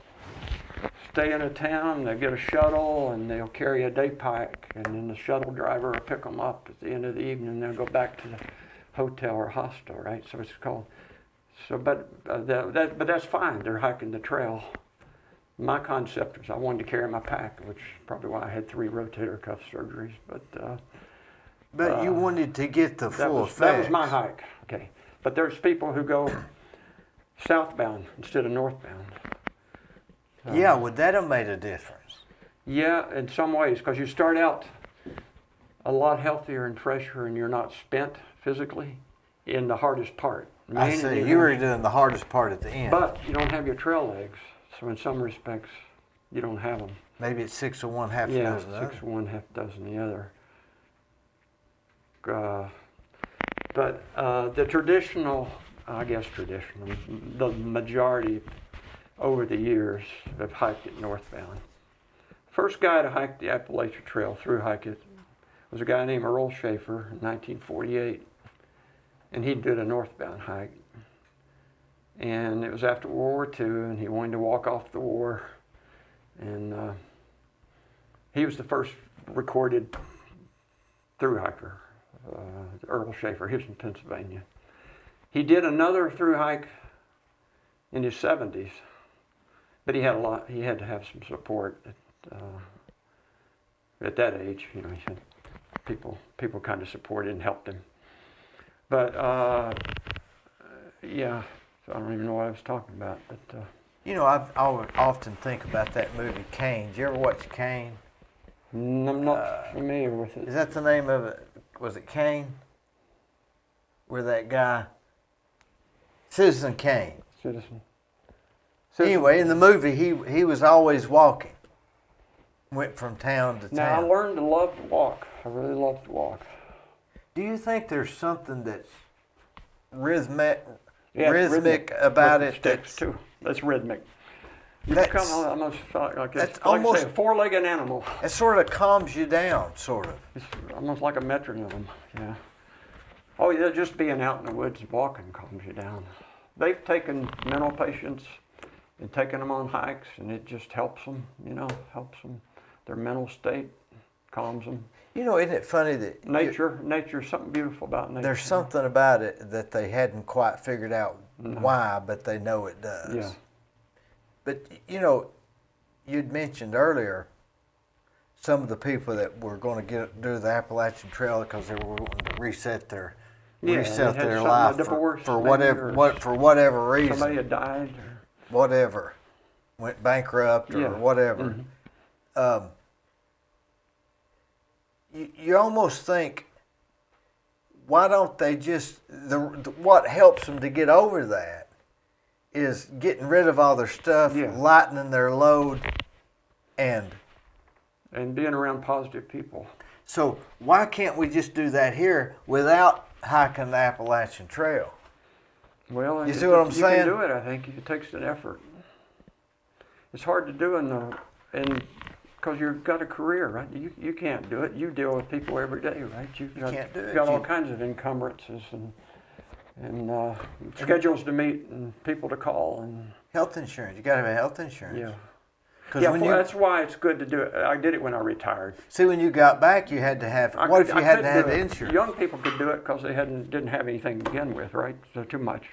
stay in a town. They get a shuttle and they'll carry a day pack, and then the shuttle driver will pick them up at the end of the evening. And they'll go back to the hotel or hostel, right? So it's called. So, but that's fine. They're hiking the trail. My concept was I wanted to carry my pack, which is probably why I had 3 rotator cuff surgeries. But you wanted to get the full effect. That was my hike. Okay, but there's people who go southbound instead of northbound. Yeah, would that have made a difference? Yeah, in some ways, because you start out a lot healthier and fresher, and you're not spent physically in the hardest part. I see. You were doing the hardest part at the end. But you don't have your trail legs, so in some respects, you don't have them. Maybe it's 6 of one, half a dozen the other. 6 of one, half dozen the other. But the traditional, the majority over the years have hiked it northbound. First guy to hike the Appalachian Trail, through hike it, was a guy named Earl Schaefer in 1948. And he did a northbound hike. And it was after World War II, and he wanted to walk off the war. And he was the first recorded through hiker, Earl Schaefer. He was in Pennsylvania. He did another through hike in his 70s, but he had to have some support at that age. You know, he had people kind of supported and helped him. But yeah, so I don't even know what I was talking about. But You know, I would often think about that movie Kane. Did you ever watch Kane? I'm not familiar with it. Is that the name of it? Was it Kane? Where that guy, Citizen Kane. Citizen. Anyway, in the movie, he was always walking. Went from town to Now, I town. learned to love to walk. I really love to walk. Do you think there's something that's rhythmic Yeah, it's about with it? the sticks too. That's rhythmic. You That's- become almost like that's like almost- I say, a four-legged animal. It sort of calms you down, sort of. It's almost like a metronome. Yeah. Oh yeah, just being out in the woods and walking calms you down. They've taken mental patients and taken them on hikes, and it just helps them. You know, helps them. Their mental state calms them. You know, isn't it funny that Nature's something beautiful about nature. there's something about it that they hadn't quite figured out why, but they know it does. Yeah. But, you know, you'd mentioned earlier some of the people that were going to do the Appalachian Trail because they were wanting to reset their they had life something, a divorce, for maybe, whatever or for whatever reason, somebody had died. whatever, went bankrupt or Yeah. whatever. You almost think, why don't they just what helps them to get over that is getting rid of all their stuff, Yeah. lightening their load, and being around positive people. so why can't we just do that here without hiking the Appalachian Trail? Well, You see what I'm you saying? can do it. I think it takes an effort. It's hard to do because you've got a career, right? You can't do it. You deal with people every day, right? You can't do it. You've got all You- kinds of encumbrances and schedules to meet and people to call and Health insurance. You got to have health insurance. yeah. 'Cause Yeah, when that's why it's good to do it. I did it when I retired. see, when you got back, you had to have. What if you hadn't couldn't had do the it. insurance? Young people could do it because they didn't have anything to begin with, right? So too much.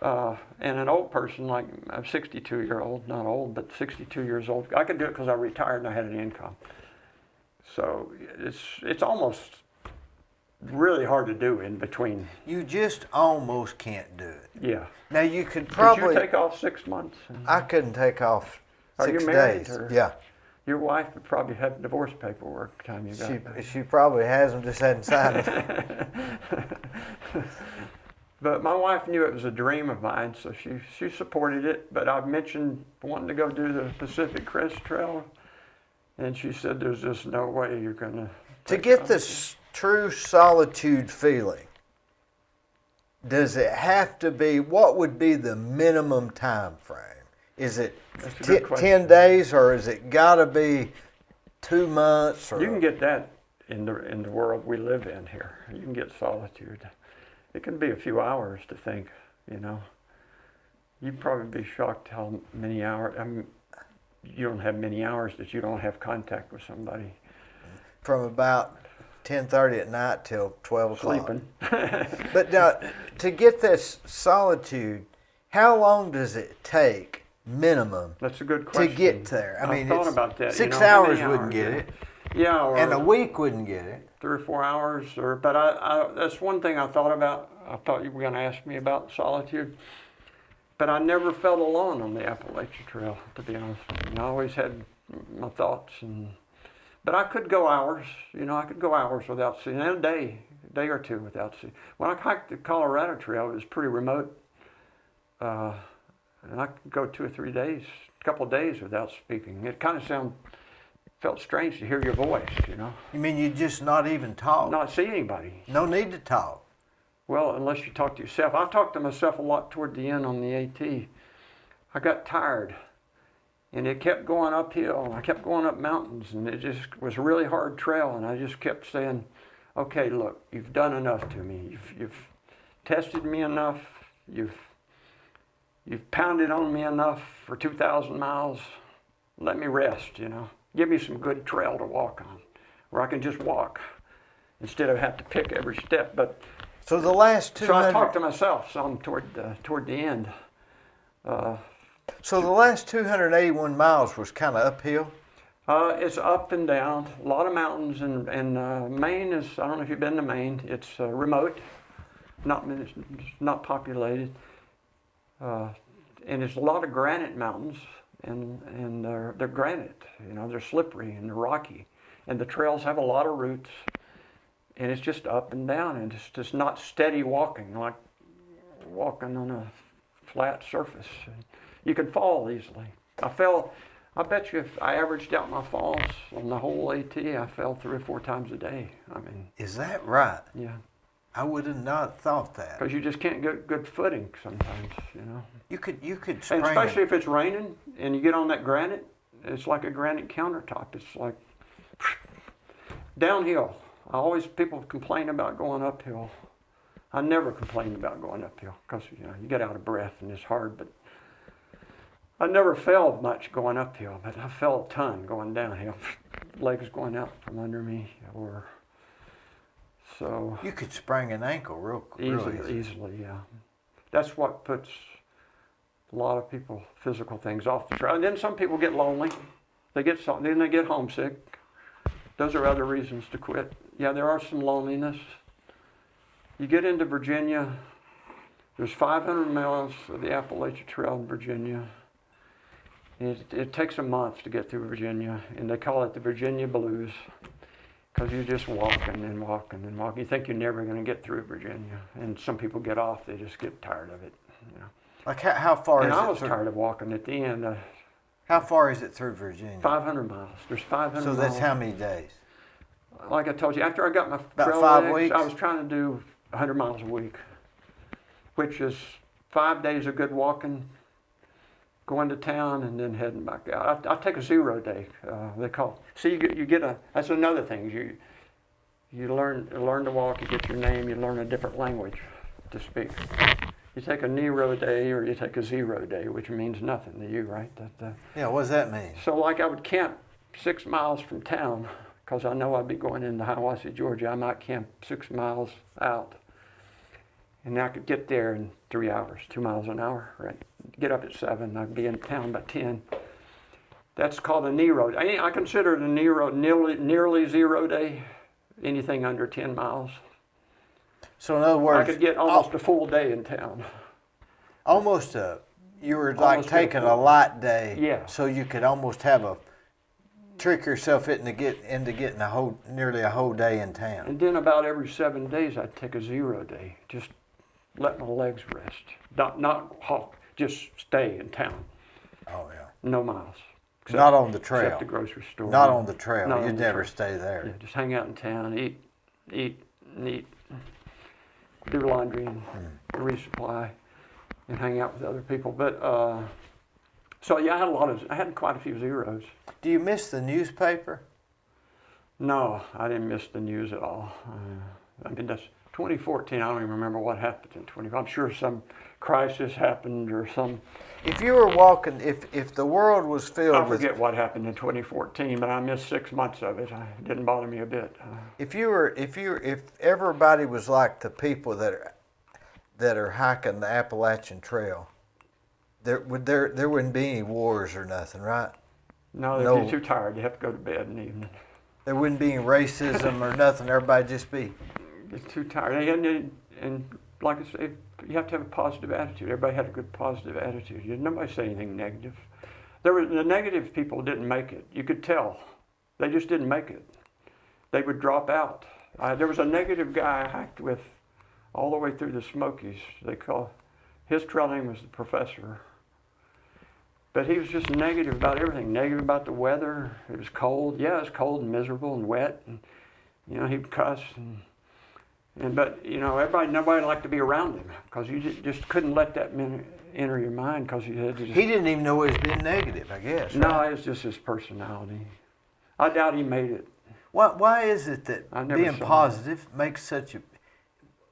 And an old person, like I'm 62-year-old, not old, but 62 years old, I could do it because I retired and I had an income. So it's almost really hard to do in between. You just almost can't do it. Yeah. Now you could Could probably. you take off 6 months? I couldn't take off Are 6 you married, days. or- Yeah, Your wife would probably have divorce paperwork by the time you got back. she probably has them, just hadn't signed it. But my wife knew it was a dream of mine, so she supported it. But I mentioned wanting to go do the Pacific Crest Trail, and she said, "There's just no way you're gonna." To get this true solitude feeling, does it have to be? What would be the minimum time frame? Is it That's a good 10 question. days, or is it got to be 2 months? Or You can get that in the world we live in here. You can get solitude. It can be a few hours to think. You know, you'd probably be shocked how many hours. I mean, you don't have many hours that you don't have contact with somebody. from about 10:30 at night till 12 o'clock. Sleeping. But now, to get this solitude, how long does it take minimum That's a good to question. get there? I mean, thought it's about that. 6 how hours many wouldn't get yeah. it, Yeah, or and a week wouldn't get it. 3 or 4 hours, but I that's one thing I thought about. I thought you were going to ask me about solitude, but I never felt alone on the Appalachian Trail, to be honest with you. I always had my thoughts, but I could go hours. You know, I could go hours without seeing, and a day or two without seeing. When I hiked the Colorado Trail, it was pretty remote, and I could go 2 or 3 days, a couple of days without speaking. It kind of felt strange to hear your voice, you know. You mean you just not even talk? Not see anybody. No need to talk. Well, unless you talk to yourself. I talked to myself a lot toward the end on the AT. I got tired, and it kept going uphill, and I kept going up mountains, and it just was a really hard trail, and I just kept saying, okay, look, you've done enough to me. You've tested me enough. you've pounded on me enough for 2,000 miles. Let me rest, you know. Give me some good trail to walk on, where I can just walk instead of have to pick every step. But So the last so I 200. talked to myself some toward the end. So the last 281 miles was kind of uphill. It's up and down, a lot of mountains, and Maine is, I don't know if you've been to Maine, it's remote, it's not populated, and it's a lot of granite mountains, and they're granite, you know, they're slippery and they're rocky, and the trails have a lot of roots, and it's just up and down, and it's just not steady walking, like walking on a flat surface. You can fall easily. I bet you if I averaged out my falls on the whole AT, I fell 3 or 4 times a day. I mean, Is that right? yeah. I would have not thought that. Because you just can't get good footing sometimes, you know. You could And spring especially it. if it's raining and you get on that granite, it's like a granite countertop. It's like downhill. People complain about going uphill. I never complain about going uphill because, you know, you get out of breath and it's hard, but I never fell much going uphill, but I fell a ton going downhill. Legs going out from under me, or so. You could sprain an ankle real easy. Easily, yeah. That's what puts a lot of people physical things off the trail. And then some people get lonely. Then they get homesick. Those are other reasons to quit. Yeah, there are some loneliness. You get into Virginia. There's 500 miles of the Appalachian Trail in Virginia. It takes a month to get through Virginia, and they call it the Virginia Blues, because you're just walking and walking and walking. You think you're never going to get through Virginia, and some people get off. They just get tired of it. You know. Like how far And is I it? was tired of walking at the end. How far is it through Virginia? 500 miles. There's 500 So miles. that's how many days? Like I told you, after I got my About trail 5 legs, weeks? I was trying to do 100 miles a week, which is 5 days of good walking, going to town, and then heading back out. I take a 0 day. They call it. See, you get a. That's another thing. You learn to walk. You get your name. You learn a different language to speak. You take a 0 day or you take a 0 day, which means nothing to you, right? Yeah, what does that mean? So, like, I would camp 6 miles from town because I know I'd be going into Hiawassee, Georgia. I might camp 6 miles out, and I could get there in 3 hours, 2 miles an hour, right? Get up at 7, I'd be in town by 10. That's called a Nero. I consider it a nearly 0 day, anything under 10 miles. So in other words, I could get almost a full day in town. You were like Almost taking a a light day, Yeah. so you could almost trick yourself into getting nearly a whole day in town. And then about every 7 days, I'd take a 0 day, just let my legs rest. Not halt, just stay in town. Oh yeah. No miles. Not on the trail. Except the grocery store. Not on the trail. Not on You'd the never trail. stay there. Yeah, just hang out in town, eat, do laundry and resupply, and hang out with other people. But so yeah, I had quite a few zeros. Do you miss the newspaper? No, I didn't miss the news at all. I mean, that's 2014. I don't even remember what happened in 20. I'm sure some crisis happened or some. If you were walking, if the world was filled I with, forget what happened in 2014, but I missed 6 months of it. It didn't bother me a bit. if everybody was like the people that are hiking the Appalachian Trail, there wouldn't be any wars or nothing, right? No, they'd be too tired. You have to go to bed in the evening. There wouldn't be any racism or nothing. Everybody just be. It's too tired. And like I say, you have to have a positive attitude. Everybody had a good positive attitude. Nobody say anything negative. The negative people didn't make it. You could tell. They just didn't make it. They would drop out. There was a negative guy I hiked with all the way through the Smokies. His trail name was the Professor. But he was just negative about everything. Negative about the weather. It was cold. Yeah, it was cold and miserable and wet. And, he'd cuss but nobody liked to be around him because you just couldn't let that enter your mind because you had to just. He didn't even know it was being negative, I guess. No, right? it was just his personality. I doubt he made it. Why is it that being saw positive makes such a?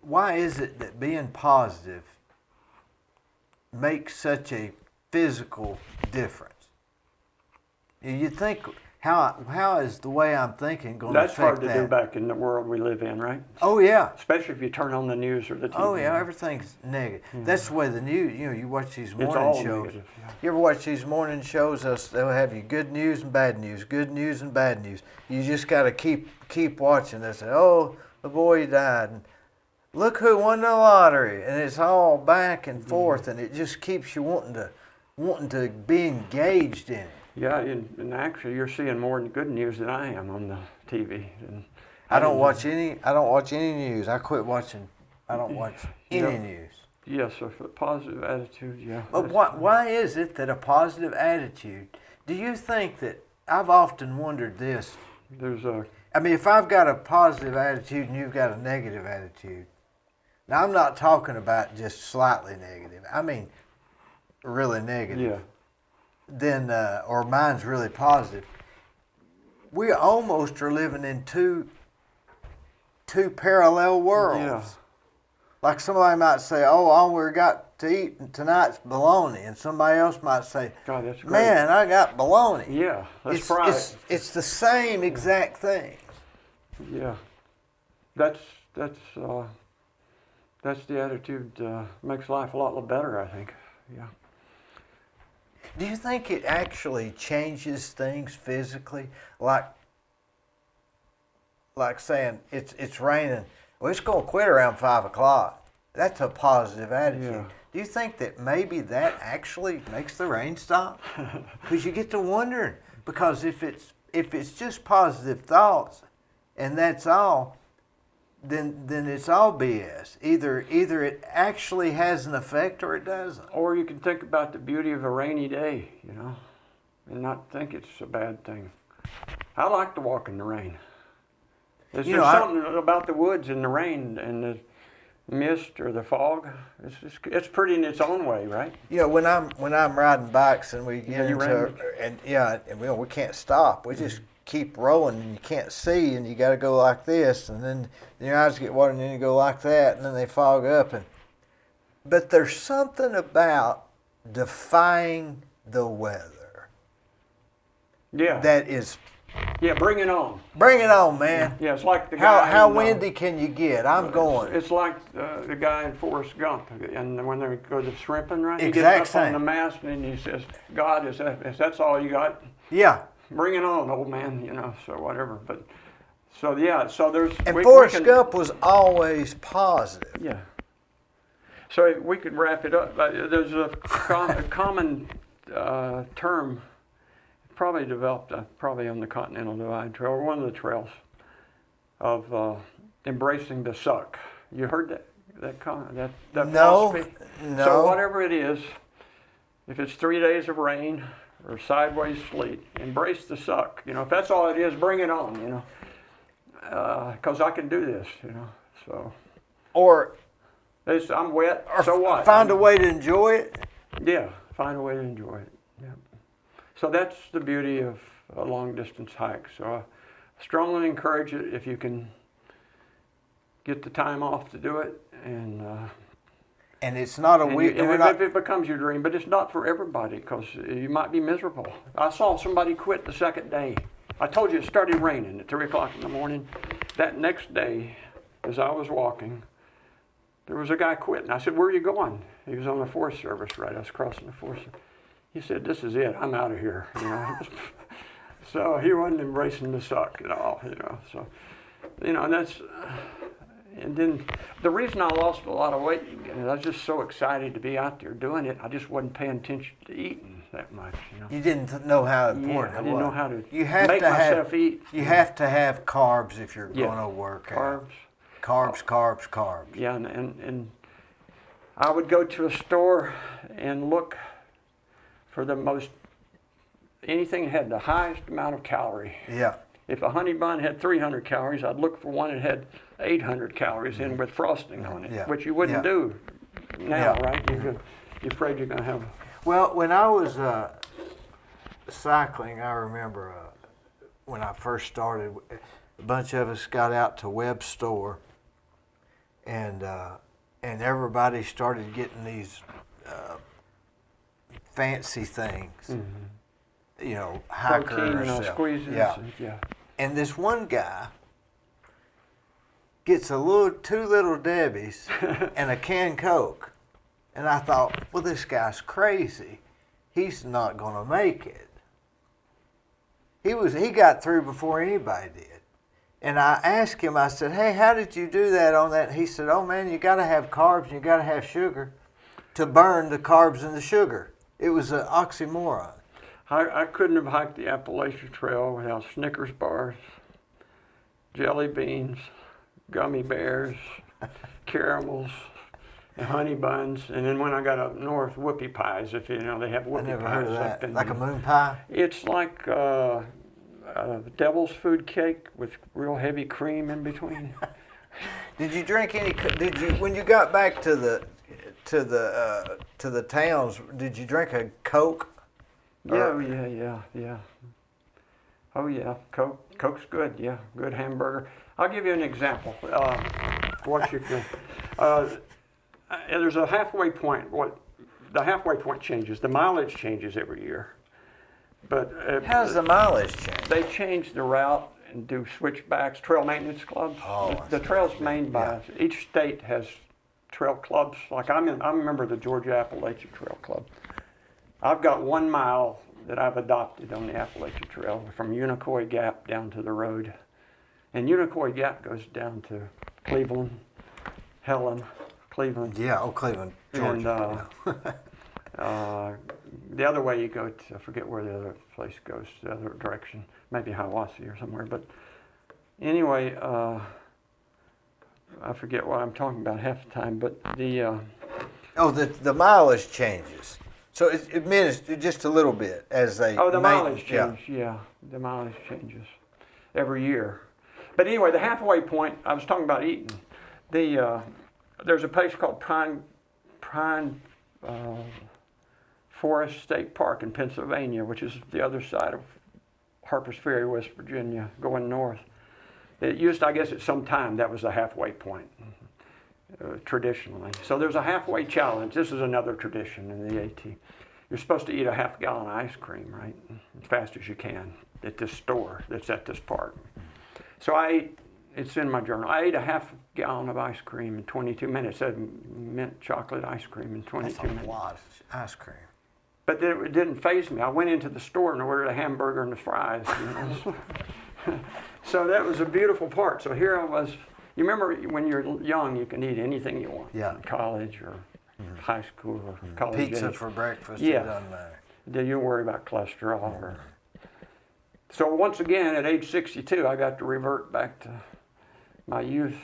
Why is it that being positive make such a physical difference? You think, how is the way I'm thinking going to affect That's hard to that? do back in the world we live in, right? Oh yeah. Especially if you turn on the news or the TV. Oh yeah, everything's negative. That's the way the news. You watch these It's morning all shows. negative. Yeah. You ever watch these morning shows? They'll have you good news and bad news, good news and bad news. You just got to keep watching. They say, "Oh, the boy died," and "Look who won the lottery," and it's all back and forth, and it just keeps you wanting to be engaged in it. Yeah, and actually, you're seeing more good news than I am on the TV. And I don't watch any news. I quit watching. I don't watch any news. Yes, so for positive attitude, yeah. But why is it that a positive attitude? Do you think that I've often wondered this? I mean, if I've got a positive attitude and you've got a negative attitude, now I'm not talking about just slightly negative. I mean, really negative. Yeah. Then, or mine's really positive. We almost are living in two parallel worlds. Yeah. Like somebody might say, "Oh, all we got to eat tonight's bologna," and somebody else might say, God, that's great. "Man, I got bologna." Yeah, let's fry it. It's the same exact thing. Yeah, that's the attitude. Makes life a lot better, I think. Yeah. Do you think it actually changes things physically? Like saying it's raining. Well, it's going to quit around 5 o'clock. That's a positive attitude. Yeah. Do you think that maybe that actually makes the rain stop? Because you get to wondering. Because if it's just positive thoughts, and that's all, then it's all BS. Either it actually has an effect or it doesn't. Or you can think about the beauty of a rainy day, and not think it's a bad thing. I like to walk in the rain. There's something about the woods in the rain and the mist or the fog. It's pretty in its own way, right? When I'm riding bikes and we get into and we can't stop. We just keep rolling and you can't see and you got to go like this and then your eyes get watery and then you go like that and then they fog up but there's something about defying the weather. Yeah. That is. Yeah, bring it on. Bring it on, man. Yeah, it's like the guy. How windy can you get? I'm going. It's like the guy in Forrest Gump, and when they go to shrimping, right? He Exact gets up same. on the mast and he says, "God, if that's all you got, Yeah. bring it on, old man." So whatever. But so there's. And Forrest Gump was always positive. Yeah. So we could wrap it up. There's a common term. Probably developed probably on the Continental Divide Trail, or one of the trails, of embracing the suck. You heard that philosophy? No. So whatever it is, if it's 3 days of rain or sideways sleet, embrace the suck. If that's all it is, bring it on. Because I can do this. So. Or. I'm wet. So what? Find a way to enjoy it. Yeah, find a way to enjoy it. Yeah. So that's the beauty of a long-distance hike. So I strongly encourage it if you can get the time off to do it. And it's not a week. If it becomes your dream, but it's not for everybody because you might be miserable. I saw somebody quit the second day. I told you it started raining at 3 o'clock in the morning. That next day, as I was walking, there was a guy quitting. I said, "Where are you going?" He was on the Forest Service, right? I was crossing the Forest Service. He said, "This is it. I'm out of here." So he wasn't embracing the suck at all. So, that's. And then the reason I lost a lot of weight is I was just so excited to be out there doing it. I just wasn't paying attention to eating that much. You didn't know how important it was. I didn't know how to make myself eat. You have to have carbs if you're going to work out. Carbs. Yeah, and I would go to a store and look for anything that had the highest amount of calorie. Yeah. If a honey bun had 300 calories, I'd look for one that had 800 calories in with frosting on it, which you wouldn't do now, right? You're afraid you're going to have. Well, when I was cycling, I remember when I first started, a bunch of us got out to Webb's store, and everybody started getting these fancy things. You know, Protein hikers. squeezes. Yeah. Yeah. And this one guy gets two little Debbies and a canned Coke. And I thought, well, this guy's crazy. He's not going to make it. He got through before anybody did. And I asked him, I said, hey, how did you do that on that? He said, oh, man, you got to have carbs and you got to have sugar to burn the carbs and the sugar. It was an oxymoron. I couldn't have hiked the Appalachian Trail without Snickers bars, jelly beans, gummy bears, caramels, and honey buns. And then when I got up north, whoopie pies. If you know, they have whoopie I never pies. heard of up that. in Like a moon pie? It's like devil's food cake with real heavy cream in between. Did you drink any? When you got back to the towns? Did you drink a Coke? Yeah. Oh yeah, Coke's good. Yeah, good hamburger. I'll give you an example. What you can. There's a halfway point. The halfway point changes. The mileage changes every year. But how does the mileage change? They change the route and do switchbacks. Trail maintenance clubs. Oh, the trail's made by each state has trail clubs. Like I'm a member of the Georgia Appalachian Trail Club. I've got 1 mile that I've adopted on the Appalachian Trail from Unicoi Gap down to the road. And Unicoi Gap goes down to Cleveland, Helen, Cleveland. Yeah, Cleveland, Georgia. And the other way you go to, I forget where the other place goes, the other direction, maybe Hiawassee or somewhere. But anyway, I forget what I'm talking about half the time, but the mileage changes. So it means just a little bit as they. Oh, the mileage changes. Yeah, the mileage changes every year. But anyway, the halfway point. I was talking about eating. There's a place called Pine Forest State Park in Pennsylvania, which is the other side of Harpers Ferry, West Virginia, going north. It used, I guess, at some time that was the halfway point. Traditionally. So there's a halfway challenge. This is another tradition in the AT. You're supposed to eat a half-gallon of ice cream, right? As fast as you can at this store that's at this park. So it's in my journal, I ate a half-gallon of ice cream in 22 minutes. It said mint chocolate ice cream in 22 minutes. That's a lot of ice cream. But it didn't faze me. I went into the store and ordered a hamburger and the fries. You know? So that was a beautiful part. So here I was. You remember when you're young, you can eat anything you want. Yeah. In college or high school or college. Pizza age. for breakfast. Yeah. It doesn't matter. Do you worry about cholesterol? So once again, at age 62, I got to revert back to my youth,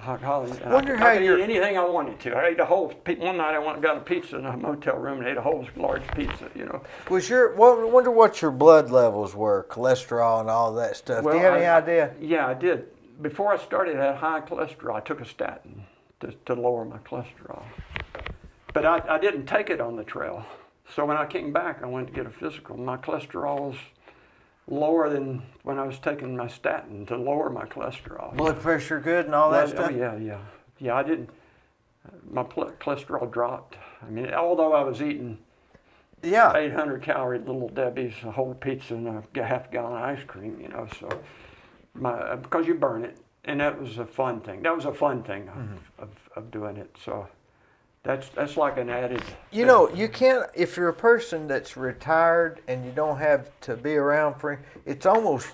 college. And I could eat anything I wanted to. I ate one night I got a pizza in a motel room and ate a whole large pizza, you know. Wonder what your blood levels were, cholesterol and all that stuff. Well, do you have any idea? Yeah, I did. Before I started, I had high cholesterol. I took a statin to lower my cholesterol. But I didn't take it on the trail. So when I came back, I went to get a physical. My cholesterol was lower than when I was taking my statin to lower my cholesterol. Blood pressure good and all that stuff? Oh, yeah. Yeah, I didn't. My cholesterol dropped. I mean, although I was eating 800 calorie Little Debbie's, a whole pizza and a half-gallon of ice cream, you know, so because you burn it, and that was a fun thing. That was a fun thing of doing it. So that's like an added. You know, you can't, if you're a person that's retired and you don't have to be around for, you almost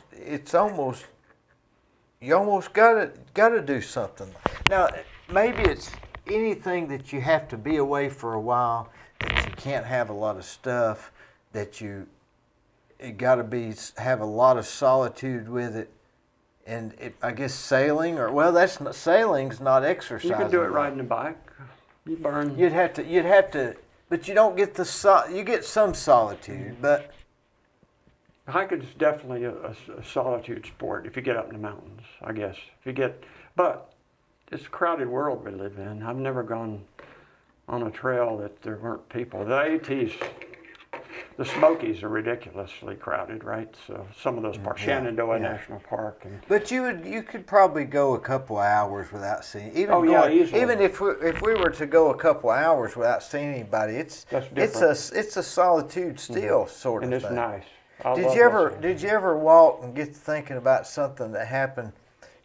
gotta do something. Now, maybe it's anything that you have to be away for a while, that you can't have a lot of stuff, that it gotta have a lot of solitude with it. And I guess sailing, sailing's not exercise. You can do it riding a bike. You burn. You'd have to, but you don't get you get some solitude, but. Hiking is definitely a solitude sport if you get up in the mountains, I guess. But it's a crowded world we live in. I've never gone on a trail that there weren't people. The AT's the Smokies are ridiculously crowded, right? So some of those parks, Shenandoah National Park, and But you could probably go a couple hours without seeing. Easily. Even if we were to go a couple hours without seeing anybody, it's a solitude still sort of and it's thing. nice. I Did love you ever this. did you ever walk and get to thinking about something that happened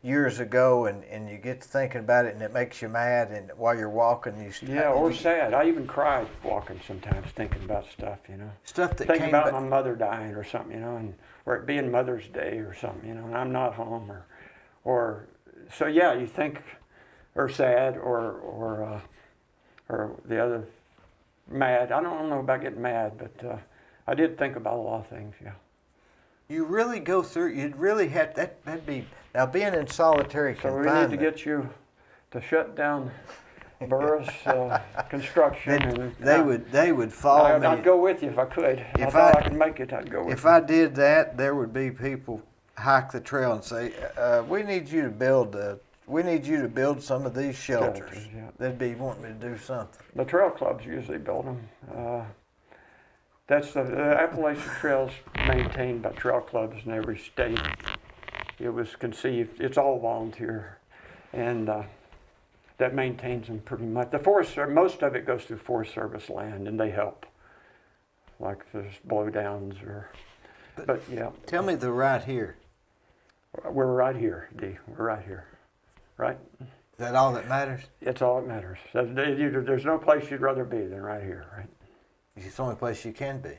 years ago, and you get to thinking about it, and it makes you mad, and while you're walking, or sad. I even cried walking sometimes, thinking about stuff, stuff that Thinking came about my mother dying or something, or it being Mother's Day or something, and I'm not home, or so yeah, you think, or sad, or the other, mad. I don't know about getting mad, but I did think about a lot of things, yeah. You really go through. You'd really have that'd be now being in solitary So confinement. we need to get you to shut down Burris construction. And They would follow me. I'd go with you if I could. If I thought I- I could make it, I'd go with If you. I did that, there would be people hike the trail and say, "We need you to build some of these shelters." Shelters, yeah. They'd be wanting me to do something. The trail clubs usually build them. That's the Appalachian Trail's maintained by trail clubs in every state. It was conceived, it's all volunteer, and that maintains them pretty much. Most of it goes through Forest Service land, and they help. Like there's blowdowns but yeah. Tell me the right here. We're right here, Dee. We're right here, right? Is that all that matters? It's all that matters. There's no place you'd rather be than right here, right? It's the only place you can be.